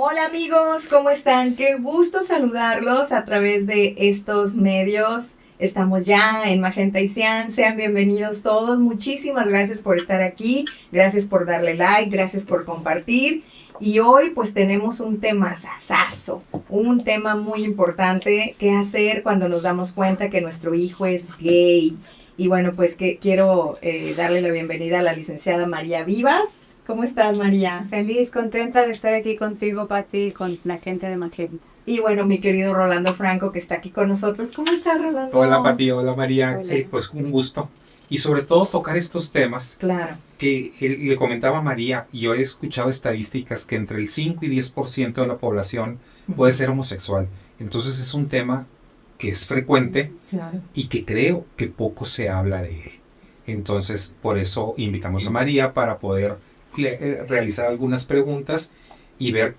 Hola amigos, ¿cómo están? Qué gusto saludarlos a través de estos medios. Estamos ya en Magenta y Cian. Sean bienvenidos todos. Muchísimas gracias por estar aquí. Gracias por darle like. Gracias por compartir. Y hoy pues tenemos un tema sasazo, un tema muy importante. ¿Qué hacer cuando nos damos cuenta que nuestro hijo es gay? Y bueno, pues que quiero darle la bienvenida a la licenciada María Vivas. ¿Cómo estás, María? Feliz, contenta de estar aquí contigo, Pati, y con la gente de Magenta. Y bueno, mi querido Rolando Franco, que está aquí con nosotros. ¿Cómo estás, Rolando? Hola, Pati, hola, María. Hola. Pues un gusto. Y sobre todo tocar estos temas Claro. que le comentaba a María. Yo he escuchado estadísticas que entre el 5 y 10% de la población puede ser homosexual. Entonces es un tema que es frecuente Claro. y que creo que poco se habla de él. Entonces, por eso invitamos a María para poder realizar algunas preguntas y ver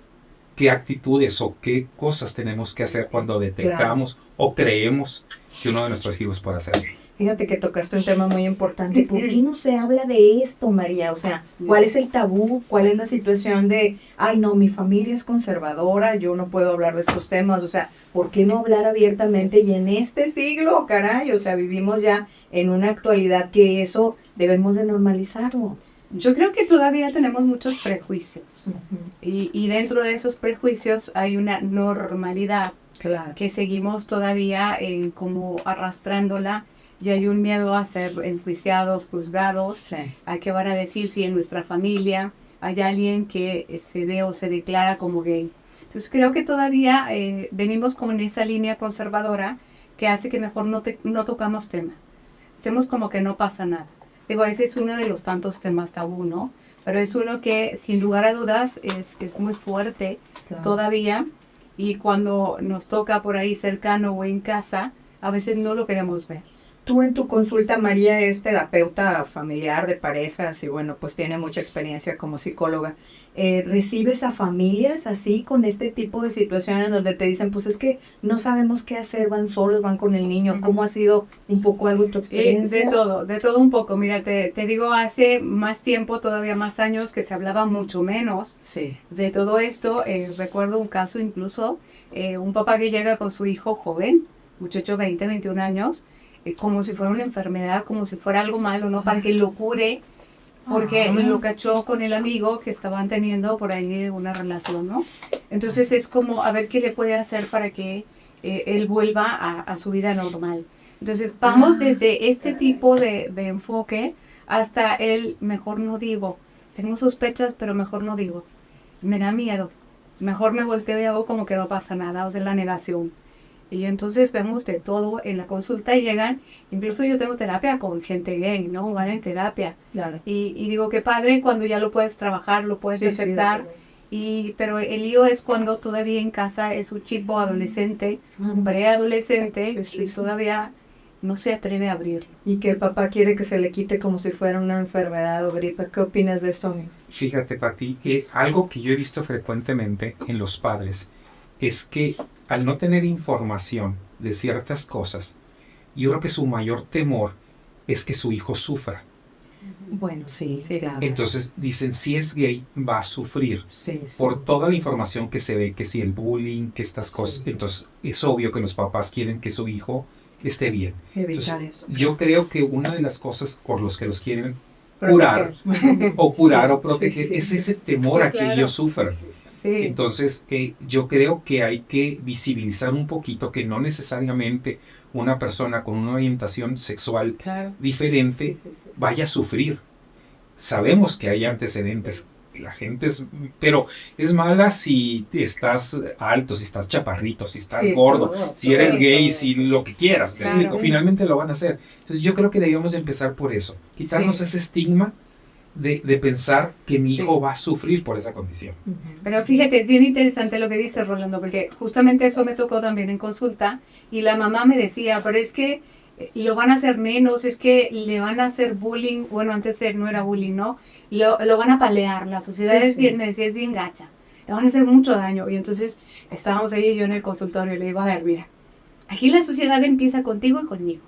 qué actitudes o qué cosas tenemos que hacer cuando detectamos o creemos que uno de nuestros hijos puede ser gay. Fíjate que tocaste un tema muy importante. ¿Por qué no se habla de esto, María? O sea, ¿cuál es el tabú? ¿Cuál es la situación de, ay, no, mi familia es conservadora, yo no puedo hablar de estos temas? O sea, ¿por qué no hablar abiertamente? Y en este siglo, caray, o sea, vivimos ya en una actualidad que eso debemos de normalizarlo. Yo creo que todavía tenemos muchos prejuicios Uh-huh. y dentro de esos prejuicios hay una normalidad Claro. que seguimos todavía como arrastrándola y hay un miedo a ser enjuiciados, juzgados, Sí. a qué van a decir si en nuestra familia hay alguien que se ve o se declara como gay. Entonces creo que todavía venimos con esa línea conservadora que hace que mejor no tocamos tema. Hacemos como que no pasa nada. Digo, ese es uno de los tantos temas tabú, ¿no? Pero es uno que, sin lugar a dudas, es muy fuerte Claro. todavía. Y cuando nos toca por ahí cercano o en casa, a veces no lo queremos ver. Tú en tu consulta, María, es terapeuta familiar de parejas y bueno, pues tiene mucha experiencia como psicóloga. ¿Recibes a familias así con este tipo de situaciones donde te dicen, pues es que no sabemos qué hacer, van solos, van con el niño? ¿Cómo ha sido un poco algo tu experiencia? De todo un poco. Mira, te digo, hace más tiempo, todavía más años, que se hablaba mucho menos Sí. de todo esto. Recuerdo un caso incluso, un papá que llega con su hijo joven, muchacho 20, 21 años, como si fuera una enfermedad, como si fuera algo malo, ¿no? Para que lo cure, porque lo cachó con el amigo que estaban teniendo por ahí una relación, ¿no? Entonces es como a ver qué le puede hacer para que él vuelva a su vida normal. Entonces vamos desde este tipo de enfoque hasta el mejor no digo. Tengo sospechas, pero mejor no digo. Me da miedo. Mejor me volteo y hago como que no pasa nada, o sea, la negación. Y entonces vemos de todo en la consulta y llegan, incluso yo tengo terapia con gente gay, ¿no? Van en terapia. Claro. Y digo, qué padre cuando ya lo puedes trabajar, lo puedes aceptar. Pero el lío es cuando todavía en casa es un chico adolescente, un preadolescente, y todavía no se atreve a abrirlo. Y que el papá quiere que se le quite como si fuera una enfermedad o gripe. ¿Qué opinas de esto, amigo? Fíjate, Pati, algo que yo he visto frecuentemente en los padres es que al no tener información de ciertas cosas, yo creo que su mayor temor es que su hijo sufra. Bueno, sí, Sí. claro. Entonces dicen, si es gay, va a sufrir. Sí, sí. Por toda la información que se ve, que si el bullying, que estas cosas. Entonces es obvio que los papás quieren que su hijo esté bien. Evitar Entonces, eso. yo creo que una de las cosas por los que los quieren curar o proteger Sí. es ese temor Sí, a que claro. ellos sufran. Sí. Entonces, yo creo que hay que visibilizar un poquito que no necesariamente una persona con una orientación sexual Claro. diferente vaya a sufrir. Sabemos que hay antecedentes. La gente pero es mala si estás alto, si estás chaparrito, si estás gordo, si eres gay, si lo que quieras. ¿Me Claro. explico? Finalmente lo van a hacer. Entonces yo creo que debemos empezar por eso. Quitarnos ese estigma de pensar que mi hijo va a sufrir por esa condición. Pero fíjate, es bien interesante lo que dice Rolando, porque justamente eso me tocó también en consulta y la mamá me decía, pero es que lo van a hacer menos, es que le van a hacer bullying, bueno, antes no era bullying, ¿no? Lo van a palear, la sociedad Sí, es sí. bien, me decía, es bien gacha, le van a hacer mucho daño. Y entonces estábamos ahí y yo en el consultorio y le digo, a ver, mira, aquí la sociedad empieza contigo y conmigo.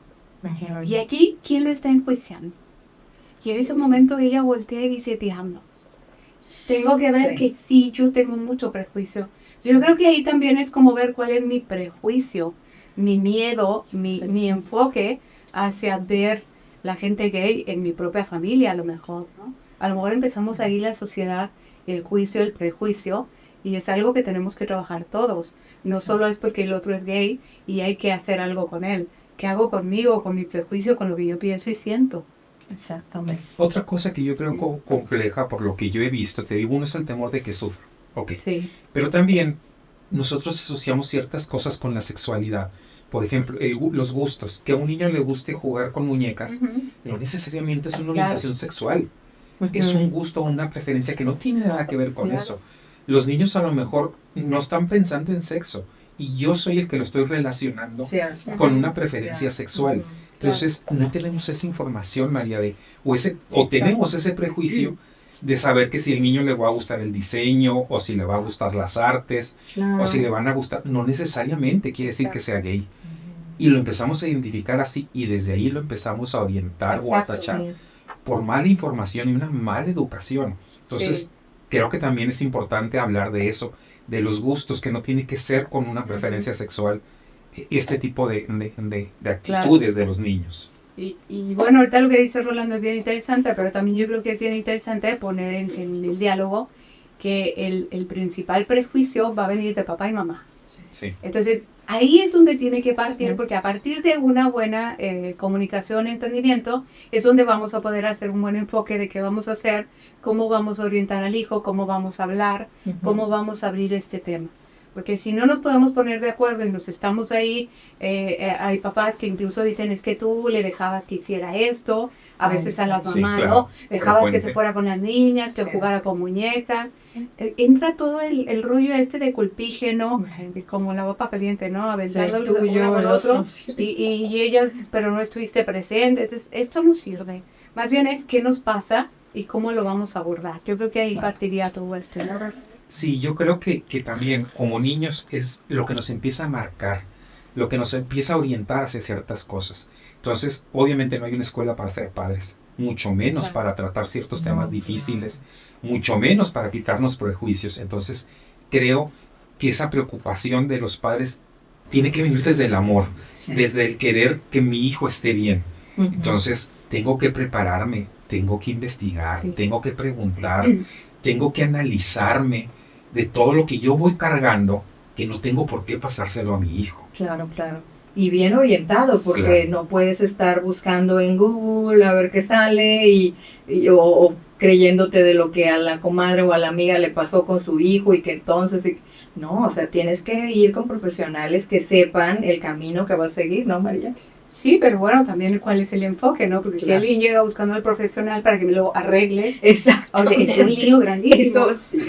Y aquí, ¿quién lo está enjuiciando? Y en ese momento ella voltea y dice, diablos, Tengo que ver Sí. que sí, yo tengo mucho prejuicio. Yo creo que ahí también es como ver cuál es mi prejuicio, mi miedo, mi enfoque hacia ver la gente gay en mi propia familia, a lo mejor, ¿no? A lo mejor empezamos ahí la sociedad, el juicio, el prejuicio, y es algo que tenemos que trabajar todos. No solo es porque el otro es gay y hay que hacer algo con él. ¿Qué hago conmigo, con mi prejuicio, con lo que yo pienso y siento? Exactamente. Otra cosa que yo creo compleja, por lo que yo he visto, te digo, uno es el temor de que sufra, ok, Sí. pero también nosotros asociamos ciertas cosas con la sexualidad. Por ejemplo, los gustos, que a un niño le guste jugar con muñecas, no necesariamente es una orientación sexual, es un gusto o una preferencia que no tiene nada que ver con eso. Los niños a lo mejor no están pensando en sexo y yo soy el que lo estoy relacionando con una preferencia sexual. Entonces no tenemos esa información, María, o tenemos ese prejuicio de saber que si el niño le va a gustar el diseño, o si le va a gustar las artes, o si le van a gustar, no necesariamente quiere decir que sea gay. Y lo empezamos a identificar así, y desde ahí lo empezamos a orientar o a tachar por mala información y una mala educación. Entonces, creo que también es importante hablar de eso, de los gustos, que no tiene que ser con una preferencia sexual, este tipo de actitudes de los niños. Y bueno, ahorita lo que dice Rolando es bien interesante, pero también yo creo que es bien interesante poner en el diálogo que el principal prejuicio va a venir de papá y mamá. Sí. Entonces, ahí es donde tiene que partir, porque a partir de una buena comunicación, entendimiento, es donde vamos a poder hacer un buen enfoque de qué vamos a hacer, cómo vamos a orientar al hijo, cómo vamos a hablar, cómo vamos a abrir este tema. Porque si no nos podemos poner de acuerdo y nos estamos ahí, hay papás que incluso dicen, es que tú le dejabas que hiciera esto, a veces a las mamás, claro, ¿no? Dejabas que se fuera con las niñas, que jugara con muñecas. Entra todo el rollo este de culpígeno, como la papa caliente, ¿no? Aventarlo de uno con el otro, y ellas, pero no estuviste presente. Entonces, esto no sirve. Más bien es qué nos pasa y cómo lo vamos a abordar. Yo creo que ahí partiría todo esto, ¿no? Sí, yo creo que también como niños es lo que nos empieza a marcar, lo que nos empieza a orientar hacia ciertas cosas. Entonces, obviamente no hay una escuela para ser padres, mucho menos para tratar ciertos temas difíciles, mucho menos para quitarnos prejuicios. Entonces, creo que esa preocupación de los padres tiene que venir desde el amor, desde el querer que mi hijo esté bien. Entonces, tengo que prepararme, tengo que investigar, tengo que preguntar, tengo que analizarme de todo lo que yo voy cargando, que no tengo por qué pasárselo a mi hijo. Claro. Y bien orientado, porque no puedes estar buscando en Google a ver qué sale o creyéndote de lo que a la comadre o a la amiga le pasó con su hijo y que entonces... No, o sea, tienes que ir con profesionales que sepan el camino que vas a seguir, ¿no, María? Sí, pero bueno, también cuál es el enfoque, ¿no? Porque si alguien llega buscando al profesional para que me lo arregles, exacto, o sea, es un lío grandísimo. Eso sí.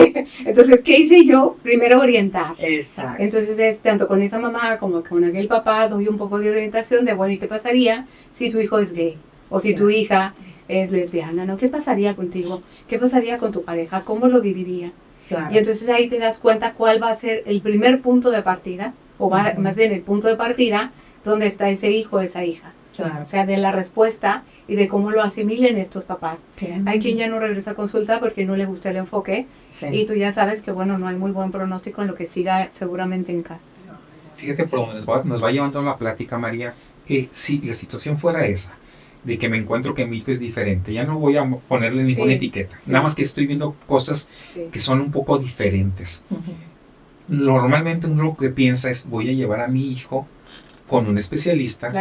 Entonces, ¿qué hice yo? Primero orientar. Exacto. Entonces, es tanto con esa mamá como con aquel papá, doy un poco de orientación de, bueno, ¿y qué pasaría si tu hijo es gay? O si tu hija es lesbiana, ¿no? ¿Qué pasaría contigo? ¿Qué pasaría con tu pareja? ¿Cómo lo viviría? Claro. Y entonces ahí te das cuenta cuál va a ser el primer punto de partida, o más bien el punto de partida donde está ese hijo o esa hija. Claro. O sea, de la respuesta y de cómo lo asimilen estos papás. Hay quien ya no regresa a consulta porque no le gusta el enfoque y tú ya sabes que, bueno, no hay muy buen pronóstico en lo que siga seguramente en casa. Fíjate por dónde nos va llevando la plática, María. Si la situación fuera esa, de que me encuentro que mi hijo es diferente, ya no voy a ponerle ninguna etiqueta, nada más que estoy viendo cosas que son un poco diferentes. Normalmente uno lo que piensa es, voy a llevar a mi hijo con un especialista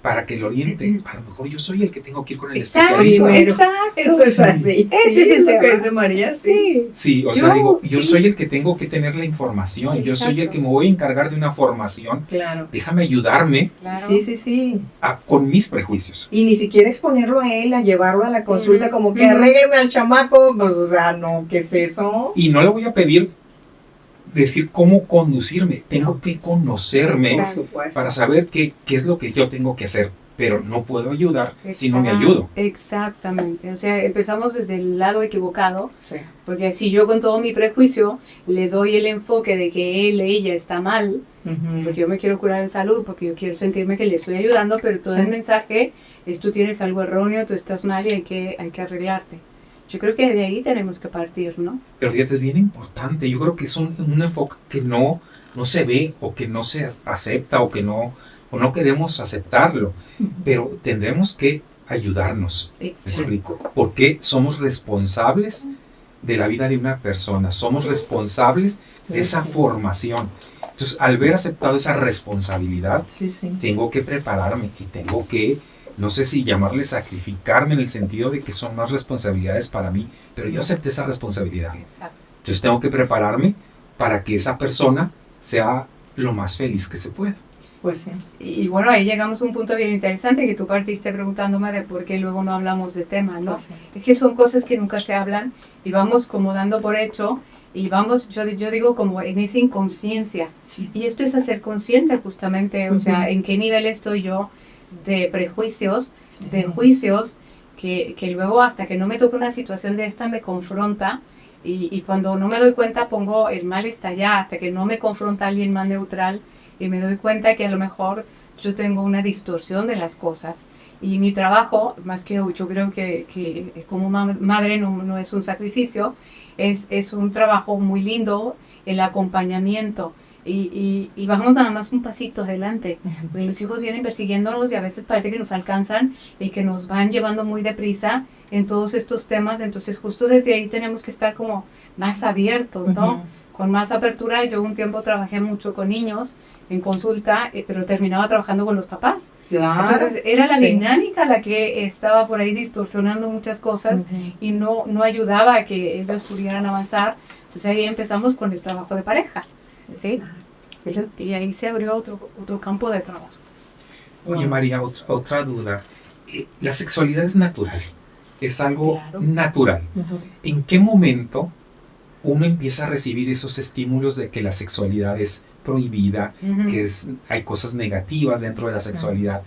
para que lo oriente. A lo mejor yo soy el que tengo que ir con el especialista. Exacto. Eso es así. Este es el tema. Que dice María. Sí, o sea, digo, yo soy el que tengo que tener la información. Yo soy el que me voy a encargar de una formación. Claro. Déjame ayudarme con mis prejuicios. Y ni siquiera exponerlo a él, a llevarlo a la consulta como que arrégleme al chamaco. Pues, o sea, no, ¿qué es eso? Y no le voy a pedir decir cómo conducirme, tengo que conocerme para saber qué es lo que yo tengo que hacer, pero no puedo ayudar si no me ayudo. Exactamente, o sea, empezamos desde el lado equivocado, porque si yo con todo mi prejuicio le doy el enfoque de que él o ella está mal, porque yo me quiero curar en salud, porque yo quiero sentirme que le estoy ayudando, pero todo el mensaje es tú tienes algo erróneo, tú estás mal y hay que arreglarte. Yo creo que de ahí tenemos que partir, ¿no? Pero fíjate, es bien importante. Yo creo que es un enfoque que no se ve o que no se acepta o no queremos aceptarlo. Pero tendremos que ayudarnos. ¿Me explico? Porque somos responsables de la vida de una persona. Somos responsables de esa formación. Entonces, al ver aceptado esa responsabilidad, tengo que prepararme y tengo que, no sé si llamarle sacrificarme en el sentido de que son más responsabilidades para mí, pero yo acepté esa responsabilidad. Exacto. Entonces tengo que prepararme para que esa persona sea lo más feliz que se pueda. Pues sí. Y bueno, ahí llegamos a un punto bien interesante que tú partiste preguntándome de por qué luego no hablamos de temas, ¿no? Sí. Es que son cosas que nunca se hablan y vamos como dando por hecho y vamos, yo digo como en esa inconsciencia. Sí. Y esto es hacer consciente justamente, o sea, en qué nivel estoy yo de prejuicios, de juicios, que luego hasta que no me toca una situación de esta me confronta y cuando no me doy cuenta pongo el mal está allá, hasta que no me confronta alguien más neutral y me doy cuenta que a lo mejor yo tengo una distorsión de las cosas. Y mi trabajo, más que yo creo que como madre no es un sacrificio, es un trabajo muy lindo, el acompañamiento. Y vamos nada más un pasito adelante. Porque los hijos vienen persiguiéndonos y a veces parece que nos alcanzan y que nos van llevando muy deprisa en todos estos temas. Entonces justo desde ahí tenemos que estar como más abiertos, ¿no? Con más apertura. Yo un tiempo trabajé mucho con niños en consulta, pero terminaba trabajando con los papás. Claro. Entonces era la dinámica la que estaba por ahí distorsionando muchas cosas y no ayudaba a que ellos pudieran avanzar. Entonces ahí empezamos con el trabajo de pareja, ¿sí? Y ahí se abrió otro campo de trabajo. Oye, María, otra duda. La sexualidad es natural, es algo natural. ¿En qué momento uno empieza a recibir esos estímulos de que la sexualidad es prohibida, que hay cosas negativas dentro de la sexualidad?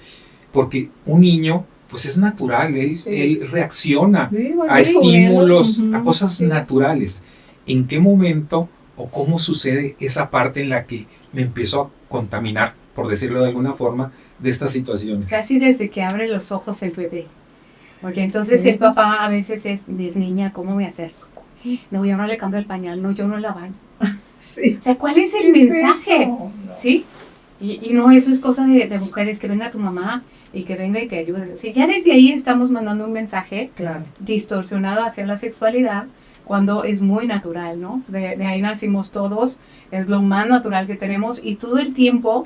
Porque un niño, pues es natural, él reacciona a estímulos, a cosas naturales. ¿En qué momento o cómo sucede esa parte en la que me empiezo a contaminar, por decirlo de alguna forma, de estas situaciones? Casi desde que abre los ojos el bebé. Porque entonces el papá a veces es, niña, ¿cómo voy a hacer? No, yo no le cambio el pañal, no, yo no la baño. Sí. O sea, ¿cuál es el mensaje? No. ¿Sí? Y no, eso es cosa de mujeres, que venga tu mamá y que venga y te ayude. O sea, ya desde ahí estamos mandando un mensaje distorsionado hacia la sexualidad, cuando es muy natural, ¿no? De ahí nacimos todos, es lo más natural que tenemos y todo el tiempo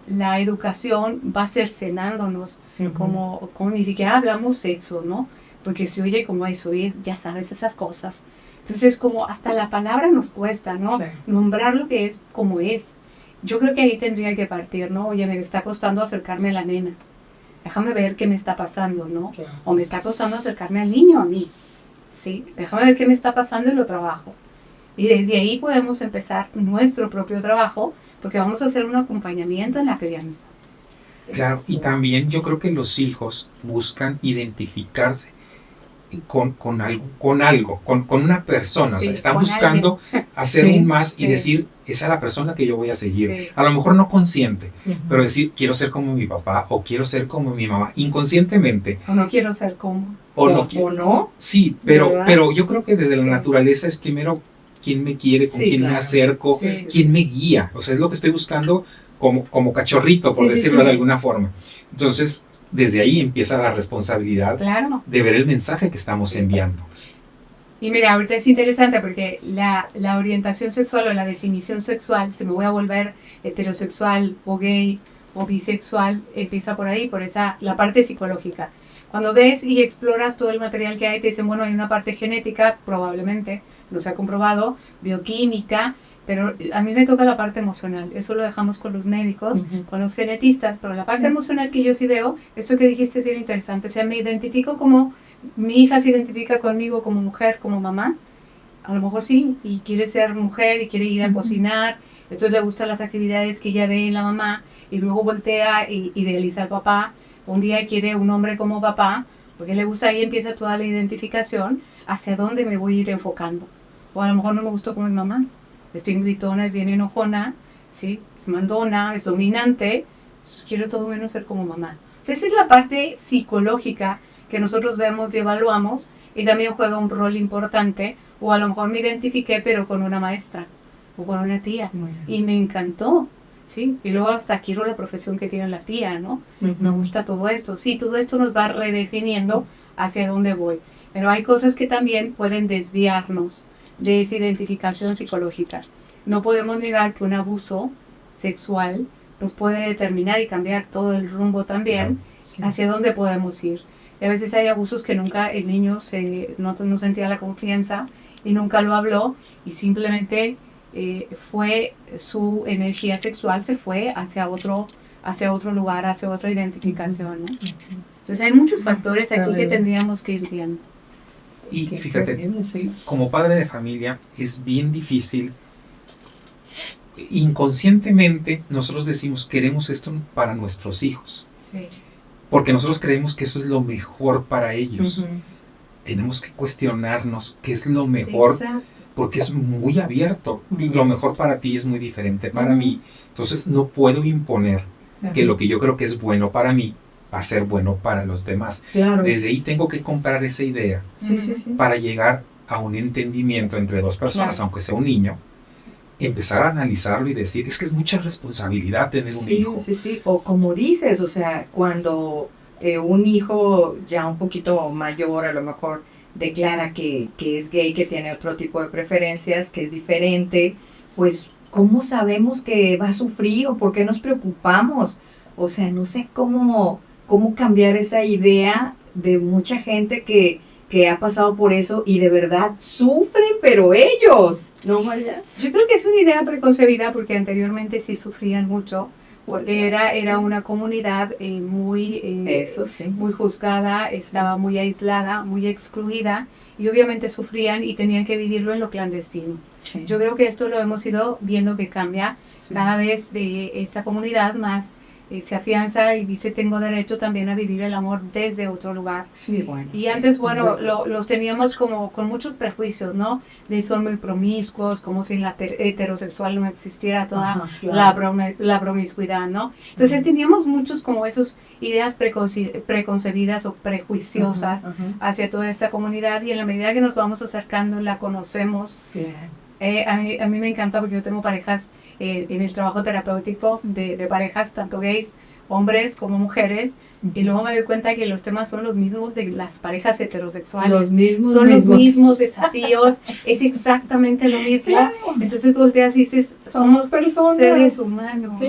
la educación va cercenándonos, como ni siquiera hablamos sexo, ¿no? Porque se oye como eso, ya sabes esas cosas. Entonces como hasta la palabra nos cuesta, ¿no? Sí. Nombrar lo que es como es. Yo creo que ahí tendría que partir, ¿no? Oye, me está costando acercarme a la nena. Déjame ver qué me está pasando, ¿no? Claro. O me está costando acercarme al niño, a mí. ¿Sí? Déjame ver qué me está pasando y lo trabajo. Y desde ahí podemos empezar nuestro propio trabajo, porque vamos a hacer un acompañamiento en la crianza. ¿Sí? Claro, y también yo creo que los hijos buscan identificarse con algo, con una persona. Sí, o sea, están buscando hacer un más y decir, esa es la persona que yo voy a seguir. Sí. A lo mejor no consciente, pero decir, quiero ser como mi papá o quiero ser como mi mamá, inconscientemente. O no quiero ser como. O no. Sí, pero yo creo que desde la naturaleza es primero quién me quiere, con quién me acerco, quién me guía. O sea, es lo que estoy buscando como cachorrito, por decirlo de alguna forma. Entonces, desde ahí empieza la responsabilidad de ver el mensaje que estamos enviando. Y mira, ahorita es interesante porque la orientación sexual o la definición sexual, si me voy a volver heterosexual o gay o bisexual, empieza por ahí, la parte psicológica. Cuando ves y exploras todo el material que hay, te dicen, bueno, hay una parte genética, probablemente, no se ha comprobado, bioquímica, pero a mí me toca la parte emocional. Eso lo dejamos con los médicos, con los genetistas, pero la parte emocional que yo sí veo, esto que dijiste es bien interesante. O sea, me identifico como, mi hija se identifica conmigo como mujer, como mamá. A lo mejor sí, y quiere ser mujer y quiere ir a cocinar, entonces le gustan las actividades que ella ve en la mamá, y luego voltea y idealiza al papá. Un día quiere un hombre como papá, porque le gusta, ahí empieza toda la identificación, hacia dónde me voy a ir enfocando. O a lo mejor no me gustó como es mamá. Es bien gritona, es bien enojona, ¿sí? Es mandona, es dominante. Quiero todo menos ser como mamá. O sea, esa es la parte psicológica que nosotros vemos y evaluamos y también juega un rol importante, o a lo mejor me identifiqué pero con una maestra o con una tía y me encantó, ¿sí? Y luego hasta quiero la profesión que tiene la tía, ¿no? Me gusta todo esto, sí, todo esto nos va redefiniendo hacia dónde voy, pero hay cosas que también pueden desviarnos de esa identificación psicológica. No podemos negar que un abuso sexual nos puede determinar y cambiar todo el rumbo también hacia dónde podemos ir. Y a veces hay abusos que nunca el niño no sentía la confianza y nunca lo habló y simplemente fue su energía sexual se fue hacia otro lugar, hacia otra identificación, ¿no? Entonces hay muchos factores aquí que tendríamos que ir viendo. Y fíjate, como padre de familia es bien difícil. Inconscientemente nosotros decimos queremos esto para nuestros hijos, porque nosotros creemos que eso es lo mejor para ellos. Tenemos que cuestionarnos qué es lo mejor, porque es muy abierto. Lo mejor para ti es muy diferente para mí, entonces no puedo imponer que lo que yo creo que es bueno para mí va a ser bueno para los demás. Desde ahí tengo que comprar esa idea para llegar a un entendimiento entre dos personas, aunque sea un niño. Empezar a analizarlo y decir, es que es mucha responsabilidad tener un hijo. O como dices, o sea, cuando un hijo ya un poquito mayor a lo mejor declara que es gay, que tiene otro tipo de preferencias, que es diferente, pues ¿cómo sabemos que va a sufrir o por qué nos preocupamos? O sea, no sé cómo cambiar esa idea de mucha gente que ha pasado por eso y de verdad sufren, pero ellos, ¿no, María? Yo creo que es una idea preconcebida porque anteriormente sí sufrían mucho, porque era una comunidad muy juzgada, estaba muy aislada, muy excluida y obviamente sufrían y tenían que vivirlo en lo clandestino. Yo creo que esto lo hemos ido viendo que cambia cada vez de esta comunidad más. Se afianza y dice tengo derecho también a vivir el amor desde otro lugar. Y antes, los teníamos como con muchos prejuicios, ¿no? De son muy promiscuos, como si en la heterosexual no existiera toda la promiscuidad, ¿no? Entonces teníamos muchos como esas ideas preconcebidas o prejuiciosas hacia toda esta comunidad y en la medida que nos vamos acercando, la conocemos. A mí me encanta porque yo tengo parejas en el trabajo terapéutico de parejas, tanto gays, hombres como mujeres, y luego me doy cuenta que los temas son los mismos de las parejas heterosexuales. Los mismos desafíos, es exactamente lo mismo. Entonces volteas y dices, somos personas, seres humanos,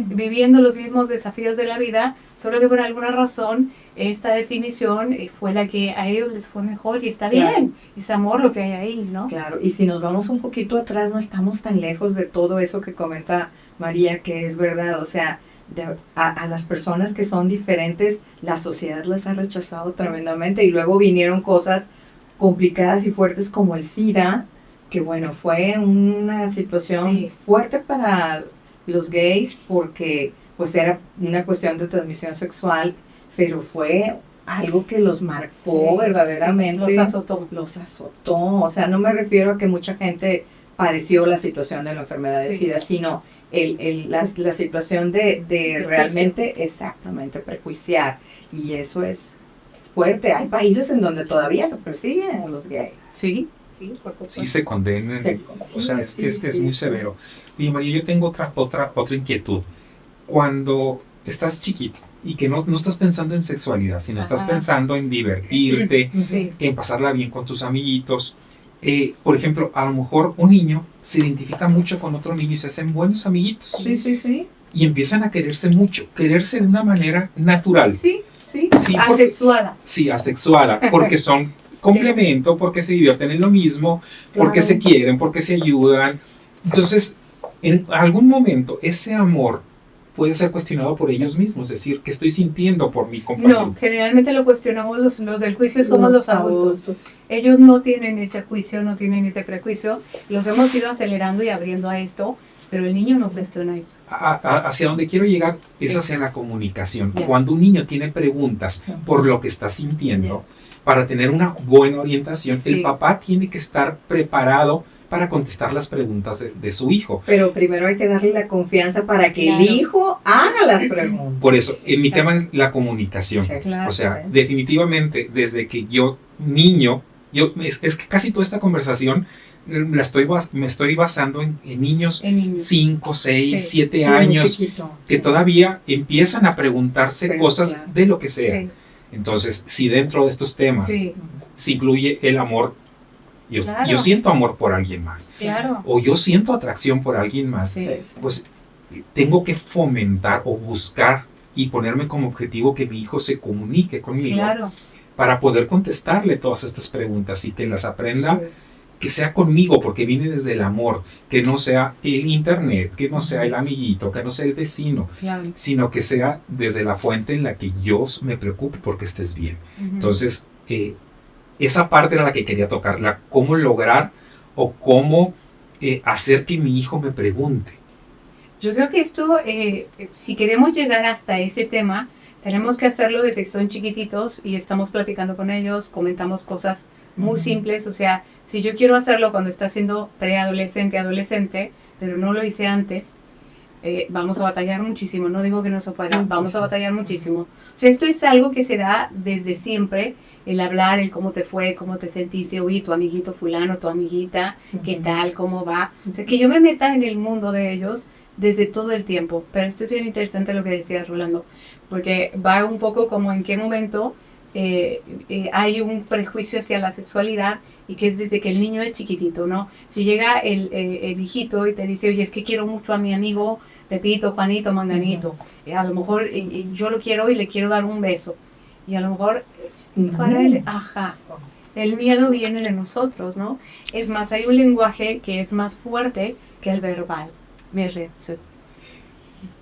viviendo los mismos desafíos de la vida, solo que por alguna razón esta definición fue la que a ellos les fue mejor y está bien, es amor lo que hay ahí, ¿no? Claro, y si nos vamos un poquito atrás, no estamos tan lejos de todo eso que comenta María, que es verdad, o sea, a las personas que son diferentes, la sociedad les ha rechazado tremendamente y luego vinieron cosas complicadas y fuertes como el SIDA, que bueno, fue una situación fuerte para los gays porque pues era una cuestión de transmisión sexual, pero fue algo que los marcó verdaderamente. Los azotó, o sea, no me refiero a que mucha gente padeció la situación de la enfermedad de SIDA, sino la situación de realmente, exactamente, prejuiciar, y eso es fuerte. Hay países en donde todavía se persiguen a los gays. Sí, por supuesto. Sí, se condenan, o sea, es muy severo. Oye, María, yo tengo otra inquietud. Cuando estás chiquito y que no estás pensando en sexualidad, sino estás pensando en divertirte, en pasarla bien con tus amiguitos. Por ejemplo, a lo mejor un niño se identifica mucho con otro niño y se hacen buenos amiguitos. Y empiezan a quererse mucho, quererse de una manera natural. Asexuada. Asexuada, porque son complemento, porque se divierten en lo mismo, porque se quieren, porque se ayudan. Entonces, en algún momento, ese amor puede ser cuestionado por ellos mismos, es decir, ¿qué estoy sintiendo por mi compañero? No, generalmente lo cuestionamos los del juicio, somos los adultos. Ellos no tienen ese juicio, no tienen ese prejuicio, los hemos ido acelerando y abriendo a esto, pero el niño no cuestiona eso. Hacia donde quiero llegar es hacia la comunicación. Cuando un niño tiene preguntas por lo que está sintiendo, para tener una buena orientación, el papá tiene que estar preparado para contestar las preguntas de su hijo. Pero primero hay que darle la confianza para que el hijo haga las preguntas. Por eso, mi tema es la comunicación. O sea, definitivamente, desde que yo, niño, Es que casi toda esta conversación me estoy basando en niños En niños. 5, 6, Sí. 7 Sí, años muy chiquito, que sí. todavía empiezan a preguntarse Pero, cosas claro. de lo que sea. Sí, Entonces, si dentro de estos temas sí, se incluye el amor, Claro. yo siento amor por alguien más, claro. o yo siento atracción por alguien más, Sí. Sí. pues tengo que fomentar o buscar y ponerme como objetivo que mi hijo se comunique conmigo Claro. para poder contestarle todas estas preguntas y que las aprenda, Sí. que sea conmigo, porque viene desde el amor, que no sea el internet, que no sea el amiguito, que no sea el vecino, Claro. sino que sea desde la fuente en la que yo me preocupe porque estés bien. Ujú. Entonces, esa parte era la que quería tocar, cómo lograr o cómo hacer que mi hijo me pregunte. Yo creo que esto, si queremos llegar hasta ese tema, tenemos que hacerlo desde que son chiquititos y estamos platicando con ellos, comentamos cosas muy simples. O sea, si yo quiero hacerlo cuando está siendo preadolescente, adolescente, pero no lo hice antes, vamos a batallar muchísimo. No digo que no se pueda, Sí, vamos sí. a batallar muchísimo. O sea, esto es algo que se da desde siempre, el hablar, el cómo te fue, cómo te sentiste, oye, tu amiguito fulano, tu amiguita, qué tal, cómo va. O sea, que yo me meta en el mundo de ellos desde todo el tiempo. Pero esto es bien interesante lo que decías, Rolando, porque va un poco como en qué momento hay un prejuicio hacia la sexualidad y que es desde que el niño es chiquitito, ¿no? Si llega el hijito y te dice, oye, es que quiero mucho a mi amigo Pepito, Juanito, Manganito, a lo mejor yo lo quiero y le quiero dar un beso, y a lo mejor para él, ajá, el miedo viene de nosotros, ¿no? Es más, hay un lenguaje que es más fuerte que el verbal. Me rezo.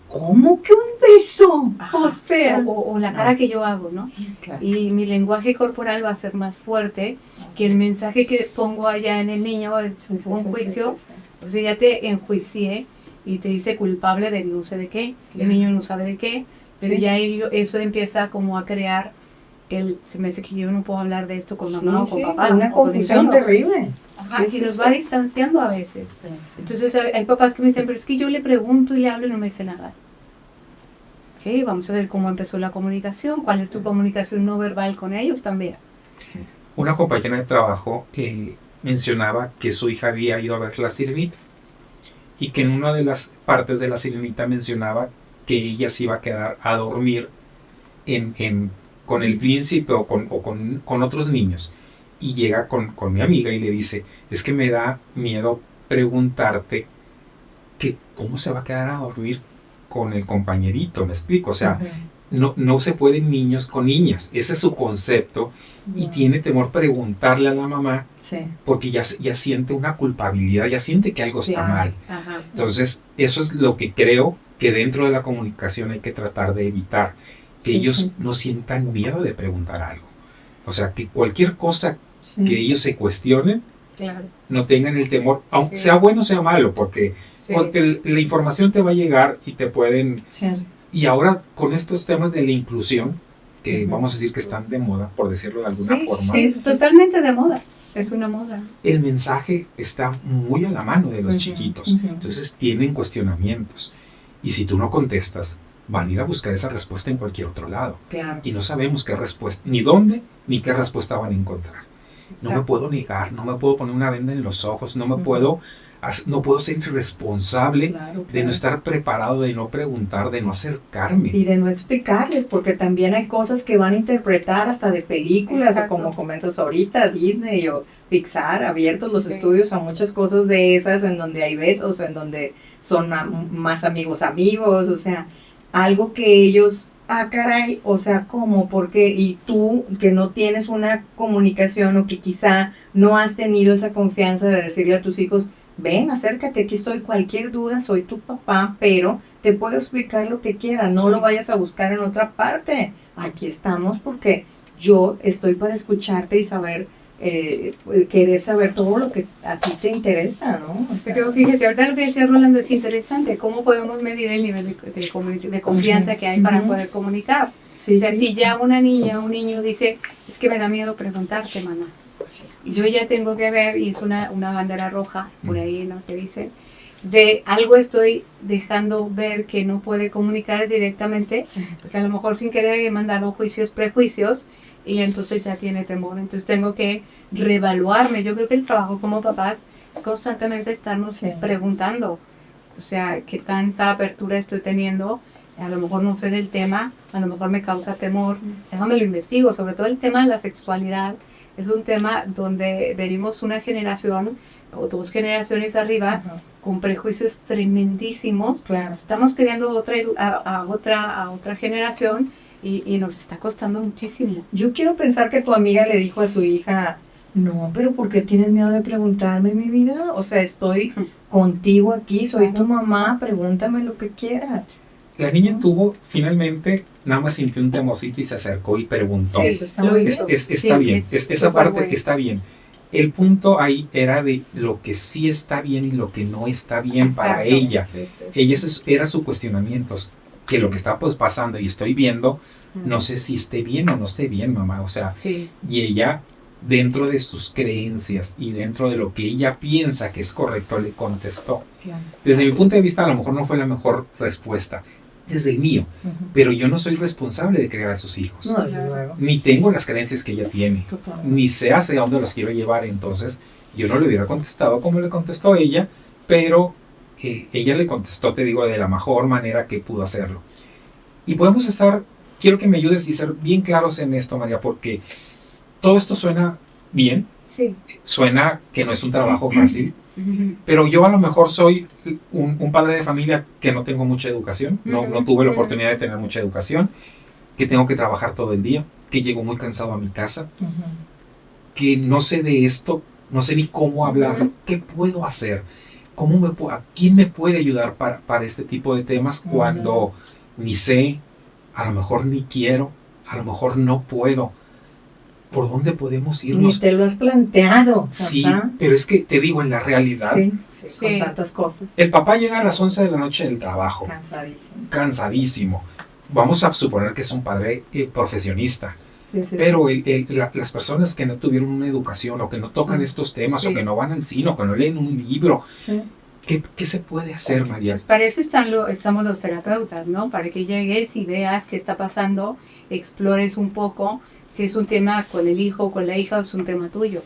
¿Cómo que un beso? Ajá. O sea, O la cara que yo hago, ¿no? claro. Y mi lenguaje corporal va a ser más fuerte que el mensaje que pongo allá en el niño, es un juicio. O sea, ya te enjuicié y te hice culpable de no sé de qué, el niño no sabe de qué, pero Sí. ya eso empieza como a crear se me hace que yo no puedo hablar de esto con mamá o con papá. Una o con confusión ninguno. terrible. Ajá, Sí, y sí, nos sí. va distanciando a veces. Entonces hay papás que me dicen, pero es que yo le pregunto y le hablo y no me dice nada. Ok, vamos a ver cómo empezó la comunicación, cuál es tu comunicación no verbal con ellos también. Sí. Una compañera de trabajo mencionaba que su hija había ido a ver La Sirenita y que en una de las partes de La Sirenita mencionaba que ella se iba a quedar a dormir con el príncipe o con otros niños. Y llega con mi amiga y le dice, es que me da miedo preguntarte que cómo se va a quedar a dormir con el compañerito, me explico, o sea, no se pueden niños con niñas, ese es su concepto y tiene temor preguntarle a la mamá Sí. porque ya siente una culpabilidad, ya siente que algo está Claro. mal. Ajá. Entonces, eso es lo que creo que dentro de la comunicación hay que tratar de evitar, que Sí, ellos sí. no sientan miedo de preguntar algo. O sea, que cualquier cosa Sí. que ellos se cuestionen, Claro. no tengan el temor, aunque Sí. sea bueno o sea malo, porque Sí. la información te va a llegar y te pueden... Sí. Y ahora con estos temas de la inclusión, que Ujú. vamos a decir que están de moda, por decirlo de alguna Sí, forma, sí, totalmente de moda. Es una moda. el mensaje está muy a la mano de los Ujú, chiquitos. ujú. Entonces tienen cuestionamientos. Y si tú no contestas, van a ir a buscar esa respuesta en cualquier otro lado. Claro. Y no sabemos qué respuesta, ni dónde, ni qué respuesta van a encontrar. No me Exacto. puedo negar, no me puedo poner una venda en los ojos, no me Ujú. puedo ser irresponsable Claro, de claro. no estar preparado, de no preguntar, de no acercarme. Y de no explicarles, porque también hay cosas que van a interpretar hasta de películas, Exacto. o como comentas ahorita, Disney o Pixar, abiertos los Sí. estudios a muchas cosas de esas, en donde hay besos, en donde son más amigos, o sea, algo que ellos, caray, o sea, ¿cómo? Porque, y tú que no tienes una comunicación o que quizá no has tenido esa confianza de decirle a tus hijos, ven, acércate, aquí estoy, cualquier duda, soy tu papá, pero te puedo explicar lo que quieras, no Sí. lo vayas a buscar en otra parte. Aquí estamos porque yo estoy para escucharte y saber, querer saber todo lo que a ti te interesa, ¿no? O sea, Pero fíjate, ahorita lo que decía Rolando es interesante. ¿Cómo podemos medir el nivel de confianza que hay para Ujú. poder comunicar? sí, O sea, sí. si ya una niña, un niño dice, es que me da miedo preguntarte, mamá. Yo ya tengo que ver, y es una bandera roja por ahí, ¿no? Que dice, de algo estoy dejando ver que no puede comunicar directamente, Sí. porque a lo mejor sin querer he mandado juicios, prejuicios, y entonces ya tiene temor. Entonces tengo que reevaluarme. Yo creo que el trabajo como papás es constantemente estarnos Sí. preguntando, o sea, qué tanta apertura estoy teniendo. A lo mejor no sé del tema, a lo mejor me causa temor, déjame lo investigo. Sobre todo el tema de la sexualidad es un tema donde venimos una generación o 2 generaciones arriba Ajá. con prejuicios tremendísimos. Claro. Estamos creando a otra generación y nos está costando muchísimo. Yo quiero pensar que tu amiga le dijo a su hija, no, pero ¿por qué tienes miedo de preguntarme, mi vida? O sea, estoy contigo aquí, soy tu mamá, pregúntame lo que quieras. La niña tuvo, finalmente, nada más sintió un temorcito y se acercó y preguntó. Sí, eso está Lo muy hizo. bien. Está Sí, bien, es esa súper parte bueno. está bien. El punto ahí era de lo que sí está bien y lo que no está bien para Exacto. ella. Sí, sí, sí. Ella era su cuestionamiento, que lo que está pues pasando y estoy viendo, no sé si esté bien o no esté bien, mamá. O sea, Sí, y ella, dentro de sus creencias y dentro de lo que ella piensa que es correcto, le contestó. Claro. Desde mi punto de vista, a lo mejor no fue la mejor respuesta, desde el mío, Ujú. pero yo no soy responsable de criar a sus hijos. No, desde luego. Ni tengo las creencias que ella tiene, Totalmente. ni sé hacia dónde los quiero llevar. Entonces, yo no le hubiera contestado como le contestó ella, pero ella le contestó, te digo, de la mejor manera que pudo hacerlo. Y podemos quiero que me ayudes y ser bien claros en esto, María, porque todo esto suena bien, sí. suena que no es un trabajo fácil, Ujú. pero yo a lo mejor soy un padre de familia que no tengo mucha educación, no tuve la oportunidad de tener mucha educación, que tengo que trabajar todo el día, que llego muy cansado a mi casa, Ujú. que no sé de esto, no sé ni cómo hablar, Ujú. qué puedo hacer, a quién me puede ayudar para este tipo de temas cuando ni sé, a lo mejor ni quiero, a lo mejor no puedo. ¿Por dónde podemos Ni irnos? te lo has planteado. Sí, papá. pero es que te digo, en la realidad, Sí, sí, Sí. con tantas cosas. el papá llega a las 11 de la noche del trabajo, Cansadísimo. cansadísimo. Vamos a suponer que es un padre profesionista, Sí, sí, pero las personas que no tuvieron una educación o que no tocan Sí. estos temas Sí. o que no van al cine o que no leen un libro, sí. ¿qué se puede hacer, María? Pues para eso estamos los terapeutas, ¿no? Para que llegues y veas qué está pasando, explores un poco si es un tema con el hijo o con la hija o es un tema tuyo.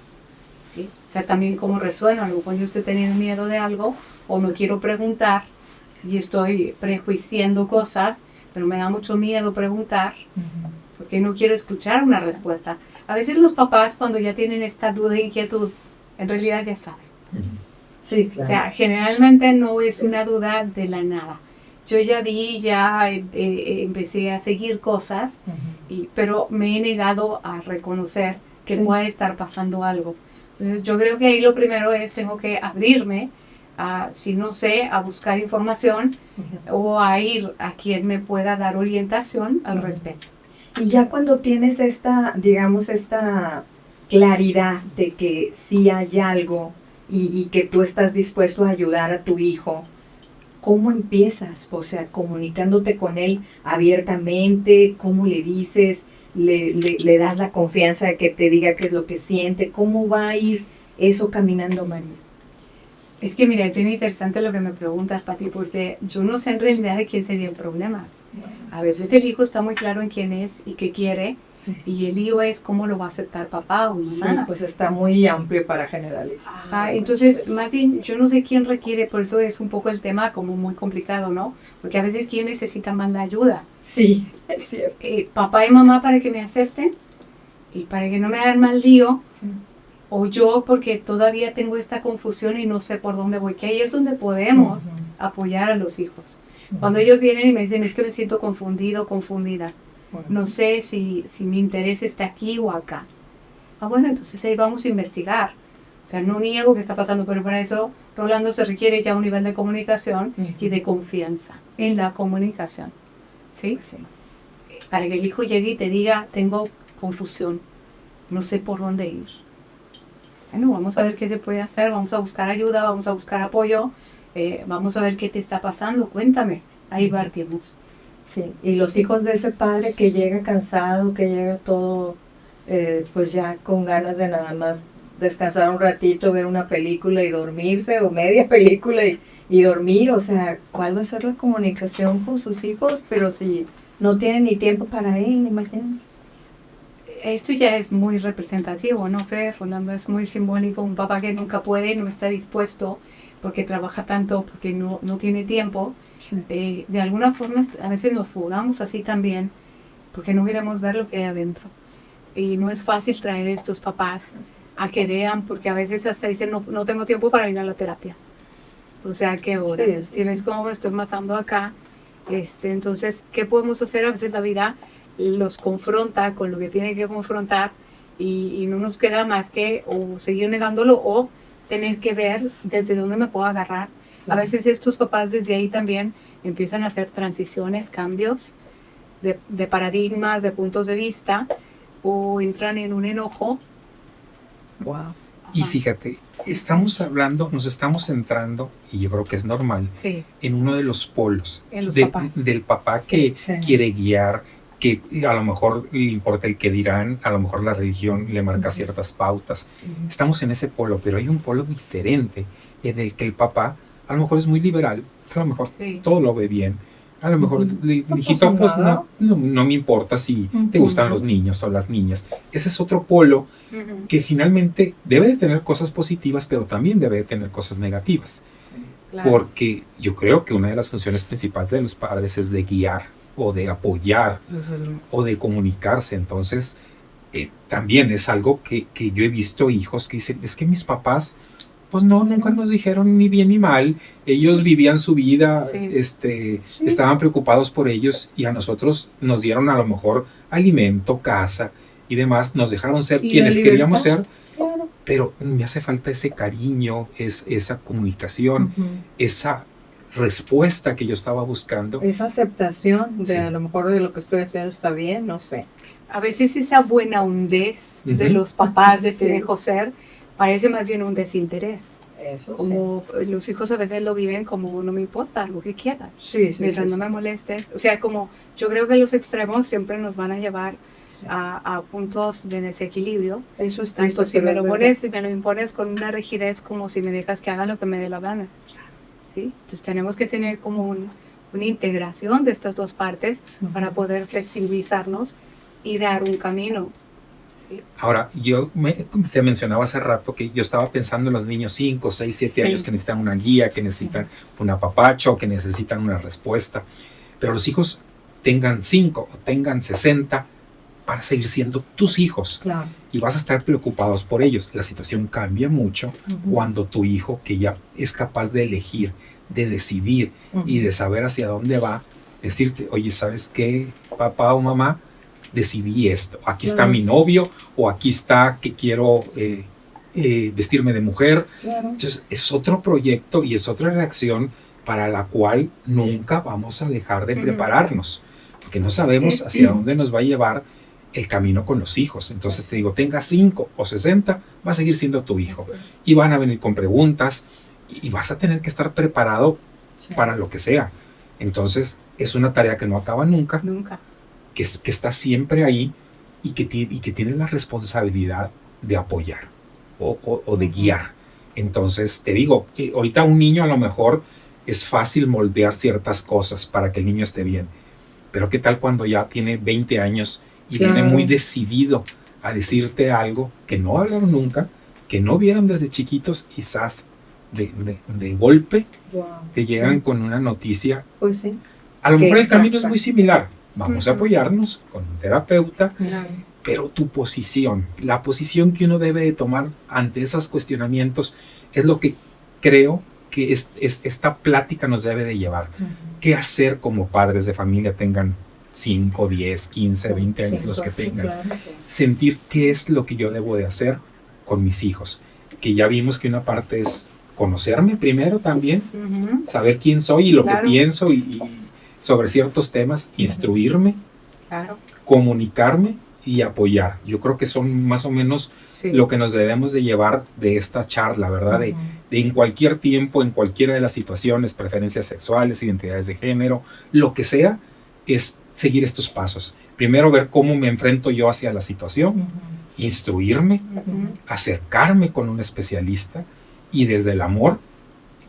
¿Sí? O sea, también cómo resuena. A lo mejor yo estoy teniendo miedo de algo o no quiero preguntar y estoy prejuiciando cosas, pero me da mucho miedo preguntar Ujú. porque no quiero escuchar una respuesta. A veces los papás cuando ya tienen esta duda e inquietud, en realidad ya saben. Sí, claro. O sea, generalmente no es una duda de la nada. Yo ya empecé a seguir cosas, Ujú. pero me he negado a reconocer que Sí. puede estar pasando algo. Entonces, yo creo que ahí lo primero tengo que abrirme, si no sé, a buscar información Ujú. o a ir a quien me pueda dar orientación al Ujú. respecto. Y ya cuando tienes digamos, esta claridad de que sí hay algo y que tú estás dispuesto a ayudar a tu hijo, ¿cómo empiezas? O sea, comunicándote con él abiertamente, ¿cómo le dices? ¿Le das la confianza de que te diga qué es lo que siente? ¿Cómo va a ir eso caminando, María? Es que mira, es bien interesante lo que me preguntas, Pati, porque yo no sé en realidad de quién sería el problema. A veces el hijo está muy claro en quién es y qué quiere, Sí. y el lío es cómo lo va a aceptar papá o Sí, mamá. pues está muy amplio para generalizar. Entonces, más bien, yo no sé quién requiere, por eso es un poco el tema como muy complicado, ¿no? Porque a veces quién necesita más la ayuda. Sí, es cierto. Papá y mamá para que me acepten y para que no me hagan mal lío, Sí. o yo porque todavía tengo esta confusión y no sé por dónde voy, que ahí es donde podemos Ujú. apoyar a los hijos. Ujú. Cuando ellos vienen y me dicen, es que me siento confundido, confundida, Ujú. no sé si mi interés está aquí o acá. Bueno, entonces ahí vamos a investigar. O sea, no niego que está pasando, pero para eso, Rolando, se requiere ya un nivel de comunicación y de confianza en la comunicación. ¿Sí? Sí. Para que el hijo llegue y te diga, tengo confusión, no sé por dónde ir. Bueno, vamos a ver qué se puede hacer, vamos a buscar ayuda, vamos a buscar apoyo, vamos a ver qué te está pasando, cuéntame. Ahí partimos. Sí, y los hijos de ese padre que llega cansado, que llega todo, pues ya con ganas de nada más descansar un ratito, ver una película y dormirse, o media película y dormir. O sea, ¿cuál va a ser la comunicación con sus hijos? Pero si no tienen ni tiempo para él, imagínense. Esto ya es muy representativo, ¿no, Fer? Fernando, es muy simbólico. Un papá que nunca puede, no está dispuesto, porque trabaja tanto, porque no tiene tiempo. Sí. De alguna forma, a veces nos fugamos así también, porque no queremos ver lo que hay adentro. Y no es fácil traer a estos papás a que vean, porque a veces hasta dicen, no tengo tiempo para ir a la terapia. O sea, ¿qué hora? Si ves cómo me estoy matando acá, entonces, ¿qué podemos hacer? A veces la vida los confronta con lo que tiene que confrontar y no nos queda más que o seguir negándolo o tener que ver desde dónde me puedo agarrar. A veces estos papás desde ahí también empiezan a hacer transiciones, cambios de paradigmas, de puntos de vista, o entran en un enojo. Wow. Y fíjate, nos estamos centrando, y yo creo que es normal, Sí, en uno de los polos en los papás. del papá Sí, que sí. quiere guiar, que a lo mejor le importa el que dirán, a lo mejor la religión le marca ciertas pautas. Estamos en ese polo, pero hay un polo diferente en el que el papá a lo mejor es muy liberal, a lo mejor Sí. todo lo ve bien. A lo mejor, No hijito, pasa pues nada. no me importa si te gustan los niños o las niñas. Ese es otro polo Ujú. que finalmente debe de tener cosas positivas, pero también debe de tener cosas negativas. Sí. Claro. Porque yo creo que una de las funciones principales de los padres es de guiar o de apoyar o de comunicarse. Entonces, también es algo que yo he visto hijos que dicen, es que mis papás, pues nunca nos dijeron ni bien ni mal. Ellos vivían su vida, Sí. estaban preocupados por ellos y a nosotros nos dieron a lo mejor alimento, casa y demás. Nos dejaron ser Y quienes la queríamos libertad. ser, Claro. pero me hace falta ese cariño, esa comunicación, esa respuesta que yo estaba buscando. Esa aceptación de Sí. a lo mejor de lo que estoy haciendo está bien, no sé. A veces esa buena hondez de los papás de te Sí. dejo ser parece más bien un desinterés. Eso Como los hijos a veces lo viven como no me importa, lo que quieras. sí. Sí, Mientras sí, no sí. me molestes. O sea, como yo creo que los extremos siempre nos van a llevar Sí. a puntos de desequilibrio. Eso es Tanto triste, si me pero lo es pones, si me lo impones con una rigidez como si me dejas que haga lo que me dé la gana. ¿Sí? Entonces tenemos que tener como una integración de estas dos partes verdad. para poder flexibilizarnos y dar un camino. ¿Sí? Ahora, te mencionaba hace rato que yo estaba pensando en los niños 5, 6, 7 Sí. años que necesitan una guía, que necesitan un apapacho, que necesitan una respuesta. Pero los hijos tengan 5 o tengan 60, van a seguir siendo tus hijos Claro. y vas a estar preocupados por ellos. La situación cambia mucho cuando tu hijo, que ya es capaz de elegir, de decidir y de saber hacia dónde va, decirte, oye, ¿sabes qué, papá o mamá? Decidí esto. Aquí está Claro. mi novio o aquí está que quiero vestirme de mujer. Claro. Entonces, es otro proyecto y es otra reacción para la cual nunca vamos a dejar de prepararnos, porque no sabemos hacia dónde nos va a llevar el camino con los hijos. Entonces te digo, tenga 5 o 60, va a seguir siendo tu hijo. Y van a venir con preguntas y vas a tener que estar preparado Sí. para lo que sea. Entonces, es una tarea que no acaba nunca, Nunca. que está siempre ahí y que tiene la responsabilidad de apoyar o de guiar. Entonces, te digo, ahorita un niño a lo mejor es fácil moldear ciertas cosas para que el niño esté bien, pero ¿qué tal cuando ya tiene 20 años y Claro. viene muy decidido a decirte algo que no hablaron nunca, que no vieron desde chiquitos, quizás de golpe Wow. te llegan Sí. con una noticia? Pues sí. A lo Que mejor el camino es impacta. muy similar. Vamos a Ujú. apoyarnos con un terapeuta, Claro. pero tu posición, la posición que uno debe de tomar ante esos cuestionamientos es lo que creo que esta plática nos debe de llevar. ¿Qué hacer como padres de familia, tengan 5, 10, 15, 20 años, Sí, los que sí, tengan? claro. Sentir qué es lo que yo debo de hacer con mis hijos. Que ya vimos que una parte es conocerme primero también, Ujú. saber quién soy y lo Claro. que pienso y sobre ciertos temas, instruirme, Claro. comunicarme y apoyar. Yo creo que son más o menos Sí. lo que nos debemos de llevar de esta charla, ¿verdad? De en cualquier tiempo, en cualquiera de las situaciones, preferencias sexuales, identidades de género, lo que sea, es seguir estos pasos. Primero ver cómo me enfrento yo hacia la situación instruirme, acercarme con un especialista y desde el amor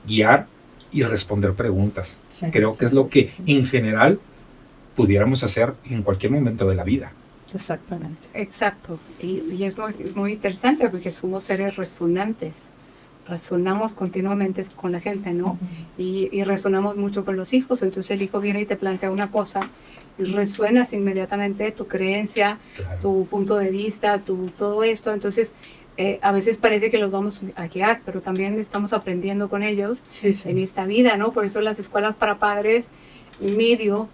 guiar y responder preguntas. Sí. Creo que es lo que en general pudiéramos hacer en cualquier momento de la vida. Exactamente. Exacto. Y es muy, muy interesante porque somos seres resonantes. Resonamos continuamente con la gente, ¿no? Y resonamos mucho con los hijos. Entonces el hijo viene y te plantea una cosa y resuenas inmediatamente tu creencia, Claro. tu punto de vista, todo esto. Entonces a veces parece que los vamos a guiar, pero también estamos aprendiendo con ellos Sí, sí. en esta vida, ¿no? Por eso las escuelas para padres medio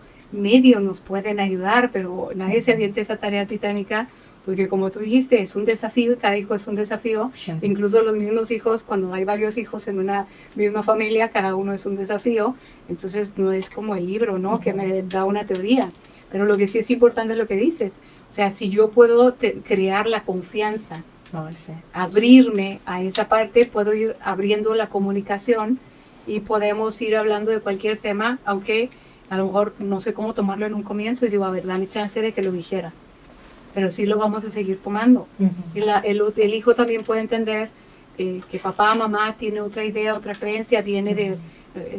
nos pueden ayudar, pero nadie se avienta esa tarea titánica, porque como tú dijiste, es un desafío y cada hijo es un desafío. Sí. Incluso los mismos hijos, cuando hay varios hijos en una misma familia, cada uno es un desafío. Entonces no es como el libro, ¿no? Que me da una teoría. Pero lo que sí es importante es lo que dices. O sea, si yo puedo crear la confianza, No, sí. abrirme a esa parte, puedo ir abriendo la comunicación y podemos ir hablando de cualquier tema, aunque a lo mejor no sé cómo tomarlo en un comienzo y digo, a ver, dame chance de que lo dijera. Pero sí lo vamos a seguir tomando. Y el hijo también puede entender que papá, mamá tiene otra idea, otra creencia, viene de...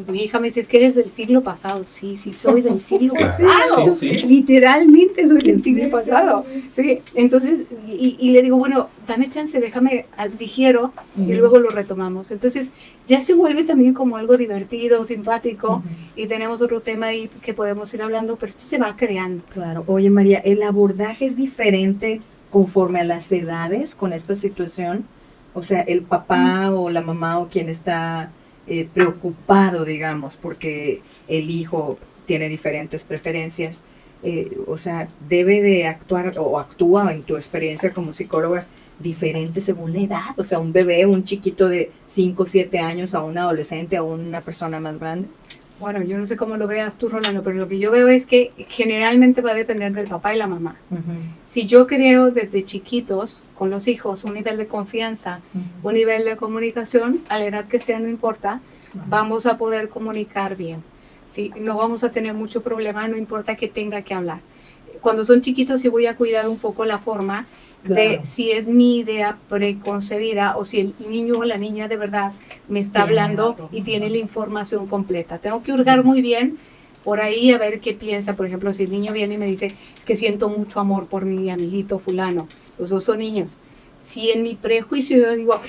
mi hija me dice, es que eres del siglo pasado. Sí, soy del siglo Claro, pasado. sí. Literalmente soy del siglo pasado. Sí, entonces, y le digo, bueno, dame chance, déjame, digiero y luego lo retomamos. Entonces, ya se vuelve también como algo divertido, simpático, y tenemos otro tema ahí que podemos ir hablando, pero esto se va creando. Claro. Oye, María, ¿el abordaje es diferente conforme a las edades con esta situación? O sea, el papá o la mamá o quien está preocupado, digamos, porque el hijo tiene diferentes preferencias, o sea, debe de actuar o actúa en tu experiencia como psicóloga diferente según la edad, o sea, un bebé, un chiquito de 5 o 7 años a un adolescente, a una persona más grande. Bueno, yo no sé cómo lo veas tú, Rolando, pero lo que yo veo es que generalmente va a depender del papá y la mamá. Si yo creo desde chiquitos con los hijos un nivel de confianza, un nivel de comunicación, a la edad que sea no importa, vamos a poder comunicar bien. ¿Sí? No vamos a tener mucho problema, no importa que tenga que hablar. Cuando son chiquitos sí voy a cuidar un poco la forma de si es mi idea preconcebida o si el niño o la niña de verdad me está hablando y tiene la información completa. Tengo que hurgar muy bien por ahí a ver qué piensa. Por ejemplo, si el niño viene y me dice, es que siento mucho amor por mi amiguito fulano, los dos son niños. Si en mi prejuicio yo digo,